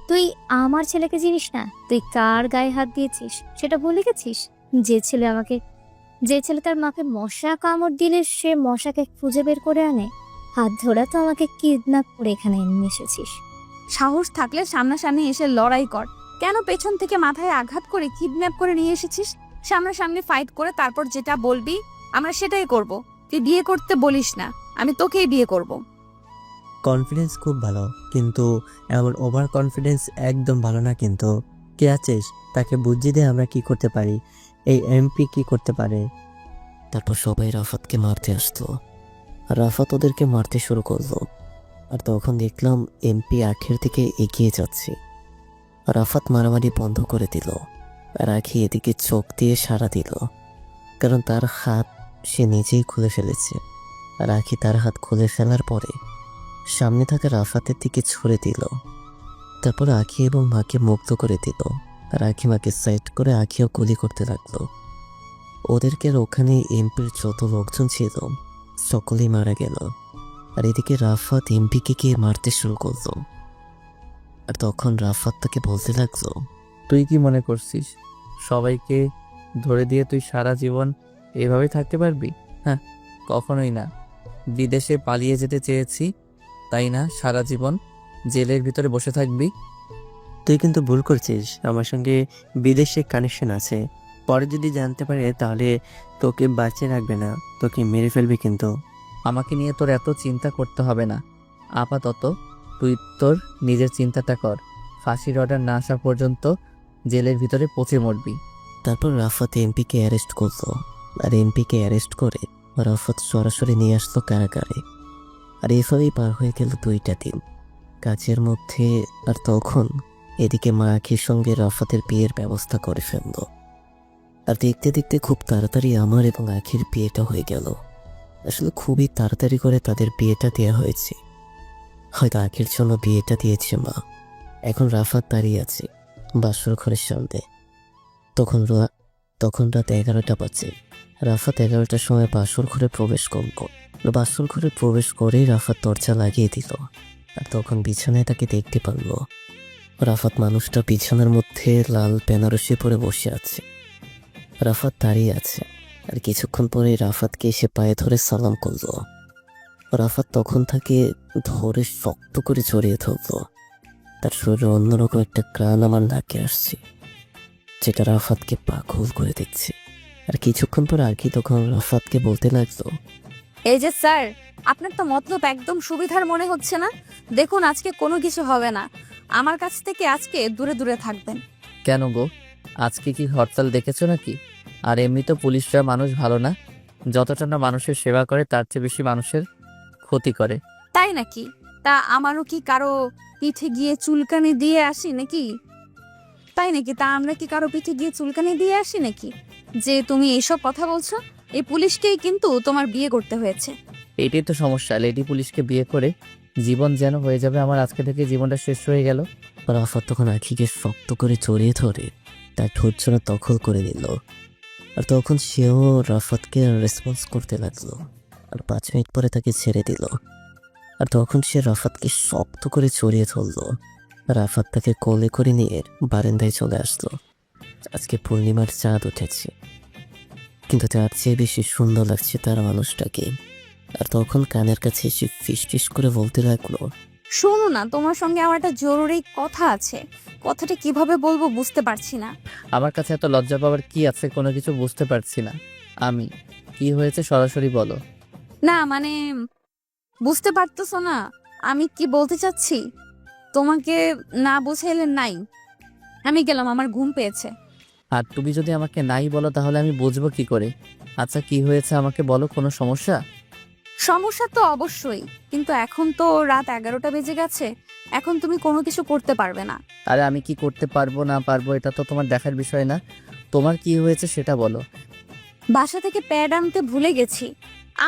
তুই আমার ছেলেকে চিনিস না? তুই কার গায়ে হাত দিয়েছিস সেটা ভুলে গেছিস? যে ছেলে তার মাকে মশা কামড় দিলে সে মশাকে খুঁজে বের করে আনে, হাত ধরা তো আমাকে কিডন্যাপ করে এখানে নিয়ে এসেছিস। সাহস থাকলে সামনাসামনি এসে লড়াই কর। কেন পেছন থেকে মাথায় আঘাত করে কিডন্যাপ করে নিয়ে এসেছিস? সামনাসামনি ফাইট করে তারপর যেটা বলবি আমরা সেটাই করব। তুই বিয়ে করতে বলিস না, আমি তোকেই বিয়ে করব। কনফিডেন্স খুব ভালো, কিন্তু এমন ওভার কনফিডেন্স একদম ভালো না। কিন্তু কে আছিস তাকে বুঝিয়ে দে আমরা কি করতে পারি, এই এমপি কি করতে পারে। তারপর সবাই রাফাতকে মারতে আসতো। আর রাফাত ওদেরকে মারতে শুরু করলো। আর তখন দেখলাম এমপি আখির দিকে এগিয়ে যাচ্ছে। রাফাত মারামারি বন্ধ করে দিল। আর আখি এদিকে চোখ দিয়ে সাড়া দিল, কারণ তার হাত সে নিজেই খুলে ফেলেছে। আর আখি তার হাত খুলে ফেলার পরে সামনে থাকা রাফাতের দিকে ছুড়ে দিল। তারপর আখি এবং মাকে মুক্ত করে দিল। আর আখি মাকে সাইড করে আখিও গুলি করতে লাগলো। ওদেরকে আর ওখানে এমপির যত লোকজন ছিল সকলেই মারা গেল। আর এদিকে রাফাত এমপিকে গিয়ে মারতে শুরু করলো। আর তখন রাফাত তাকে বলতে লাগলো, তুই কি মনে করছিস সবাইকে ধরে দিয়ে তুই সারা জীবন এভাবেই থাকতে পারবি? হ্যাঁ, কখনোই না। বিদেশে পালিয়ে যেতে চেয়েছি, তাই না সারা জীবন জেলের ভিতরে বসে থাকবি? তুই কিন্তু ভুল করছিস, আমার সঙ্গে বিদেশে কানেকশন আছে। পরে যদি জানতে পারে তাহলে তোকে বাঁচিয়ে রাখবে না, তোকে মেরে ফেলবে। কিন্তু আমাকে নিয়ে তোর এত চিন্তা করতে হবে না। আপাতত তুই তোর নিজের চিন্তাটা কর। ফাঁসির অর্ডার না আসা পর্যন্ত জেলের ভিতরে পচে মরবি। তারপর রাফাত এমপিকে অ্যারেস্ট করলো। আর এমপিকে অ্যারেস্ট করে রাফাত সরাসরি নিয়ে আসলো কারাগারে। আর এভাবেই পার হয়ে গেল 2টা দিন কাজের মধ্যে। আর তখন এদিকে মা আখির সঙ্গে রাফাতের বিয়ের ব্যবস্থা করে ফেলল। আর দেখতে দেখতে খুব তাড়াতাড়ি আমার এবং আখির বিয়েটা হয়ে গেল। আসলে খুবই তাড়াতাড়ি করে তাদের বিয়েটা দেওয়া হয়েছে। হয়তো আখির জন্য বিয়েটা দিয়েছে মা। এখন রাফাত দাঁড়িয়ে আছে বাসর ঘরের সামনে। তখন রাত 11টা বাজে। রাফাত 11টার সময় বাসর ঘরে প্রবেশ করল। বাসর ঘরে প্রবেশ করেই রাফাত দরজা লাগিয়ে দিল। আর তখন বিছানায় তাকে দেখতে পারল। রাফাত মানুষটা বিছানার মধ্যে লাল বেনারসি পরে বসে আছে। রাফাত দাঁড়িয়ে আছে। আর কিছুক্ষণ পরে রাফাতকে এসে পায়ে ধরে সালাম করল। রাফাত তখন তাকে ধরে শক্ত করে জড়িয়ে ধরল। তার শরীরে অন্যরকম একটা গ্রান আমার নাকে আসছে, যেটা রাফাতকে পাগল করে দিচ্ছে। আর কিছুক্ষণ পর আখি তখন রাফাতকে বলতে লাগলো, এই যে স্যার, আপনার তো মতলব একদম সুবিধার মনে হচ্ছে না। দেখুন আজকে কোনো কিছু হবে না, আমার কাছ থেকে আজকে দূরে দূরে থাকবেন। কেন গো, আজকে কি হরতাল দেখেছো নাকি? আর এমনি তো পুলিশরা মানুষ ভালো না, যতটা না মানুষের সেবা করে তার চেয়ে বেশি মানুষের ক্ষতি করে। তাই নাকি? তা আমারও কি কারো পিঠে গিয়ে চুলকানি দিয়ে আসি নাকি? তাই নাকি? তা আমরা কি কারো পিঠে গিয়ে চুলকানি দিয়ে আসি নাকি যে তুমি এইসব কথা বলছো? এই পুলিশকেই কিন্তু তোমার বিয়ে করতে হয়েছে। এটাই তো সমস্যা, লেডি পুলিশকে বিয়ে করে জীবন যেন হয়ে যাবে আমার, আজকে থেকে জীবনটা শেষ হয়ে গেল। রাফাত তখন আখিকে শক্ত করে জড়িয়ে ধরে তার ঠোঁট জোড়া দখল করে নিল। আর তখন সেও রাফাতকে রেসপন্স করতে লাগলো। আর 5 মিনিট পরে তাকে ছেড়ে দিল। আর তখন সে রাফাতকে শক্ত করে জড়িয়ে ধরল। রাফাত তাকে কোলে করে নিয়ে বারান্দায় চলে আসলো। আজকে পূর্ণিমার চাঁদ উঠেছে, কিন্তু তার চেয়ে বেশি সুন্দর লাগছে তার মানুষটাকে। আর তখন কানের কাছে এসে ফিস করে বলতে লাগলো, শোনো না, তোমার সঙ্গে আমার একটা জরুরি কথা আছে। কথাটা কিভাবে বলবো বুঝতে পারছি না। আমার কাছে এত লজ্জা পাওয়ার কি আছে, কোনো কিছু বুঝতে পারছি না আমি। কি হয়েছে সরাসরি বলো। না মানে বুঝতে পারতেছো না আমি কি বলতে চাচ্ছি? তোমাকে না বুঝাইলে নাই। আমি গেলাম, আমার ঘুম পেয়েছে। আর তুমি যদি আমাকে নাই বলো তাহলে আমি বুঝবো কি করে? আচ্ছা কি হয়েছে আমাকে বলো, কোনো সমস্যা? সমস্যা তো অবশ্যই, কিন্তু এখন তো রাত 11টা বেজে গেছে। এখন তুমি কোনো কিছু করতে পারবে না। আরে আমি কি করতে পারবো না পারবো এটা তো তোমার দেখার বিষয় না। তোমার কি হয়েছে সেটা বলো। বাসা থেকে প্যাড আনতে ভুলে গেছি।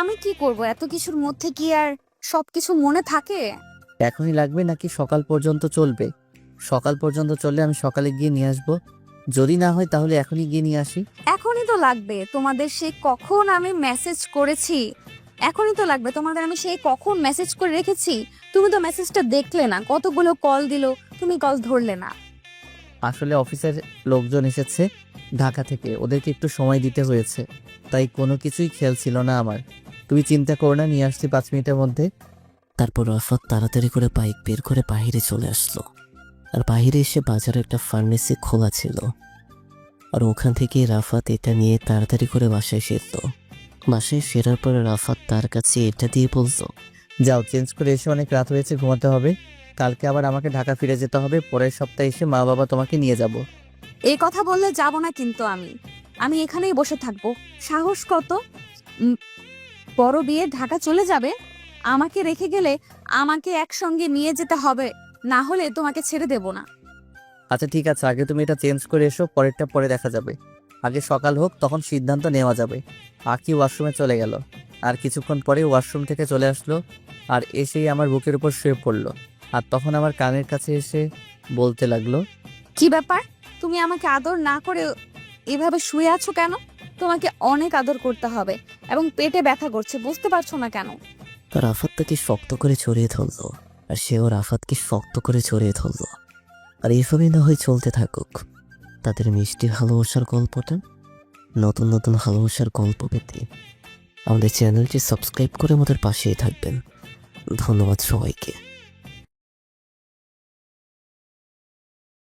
আমি কি করব, এত কিছুর মধ্যে কি আর সবকিছু মনে থাকে? এখনই লাগবে নাকি সকাল পর্যন্ত চলবে? সকাল পর্যন্ত চললে আমি সকালে গিয়ে নিয়ে আসবো। যদি না হয় তাহলে এখনই গিয়ে নিয়ে আসি। এখনই তো লাগবে, তোমাদের সেই কখন আমি মেসেজ করেছি। এখনই তো লাগবে তোমাদের, আমি সেই কখন মেসেজ করে রেখেছি। তুমি তো মেসেজটা দেখলে না, কতগুলো কল দিল, তুমি কল ধরলে না। আসলে অফিসের লোকজন এসেছে ঢাকা থেকে, ওদেরকে একটু সময় দিতে হয়েছে, তাই কোনো কিছুই খেয়াল ছিল না আমার। তুমি চিন্তা করো না, নিয়ে আসছি 5 মিনিটের মধ্যে। তারপর রাফাত তাড়াতাড়ি করে বাইক বের করে বাইরে চলে আসলো। আর বাইরে এসে বাজারে একটা ফার্মেসি খোলা ছিল, আর ওখান থেকে রাফাত এটা নিয়ে তাড়াতাড়ি করে বাসায় ফিরল। বাসায় ফেরার পরে রাফাত তার কাছে এটা দিয়ে বলতো, যাও চেঞ্জ করে এসে, অনেক রাত হয়েছে, ঘুমাতে হবে। কালকে আবার আমাকে ঢাকা ফিরে যেতে হবে। পরের সপ্তাহে এসে মা বাবা তোমাকে নিয়ে যাব। এই কথা বললে যাব না কিন্তু আমি এখানেই বসে থাকবো। সাহস কত! বড় বিয়ে ঢাকা চলে যাবে, আমাকে রেখে গেলে আমাকে একসঙ্গে নিয়ে যেতে হবে, না হলে তোমাকে ছেড়ে দেব না। আচ্ছা ঠিক আছে, আগে তুমি এটা চেঞ্জ করে এসো, পরেরটা পরে দেখা যাবে। আগে সকাল হোক, তখন সিদ্ধান্ত নেওয়া যাবে। আকি ওয়াশরুমে চলে গেল, আর কিছুক্ষণ পরে ওয়াশরুম থেকে চলে আসলো, আর এসেই আমার বুকের উপর শুয়ে পড়লো। আর তখন আমার কানের কাছে এসে বলতে লাগলো, কি ব্যাপার, তুমি আমাকে আদর না করে এভাবে শুয়ে আছো কেন? তোমাকে অনেক আদর করতে হবে, এবং পেটে ব্যথা করছে, বুঝতে পারছো না কেন? রাফাত তাকে শক্ত করে জড়িয়ে ধরলো, আর সেও রাফাতকে শক্ত করে জড়িয়ে ধরলো। আর এভাবেই না হয় চলতে থাকুক তাদের মিষ্টি ভালোবাসার গল্পটা। নতুন নতুন ভালোবাসার গল্প পেতে আমাদের চ্যানেলটি সাবস্ক্রাইব করে আমাদের পাশেই থাকবেন। ধন্যবাদ সবাইকে।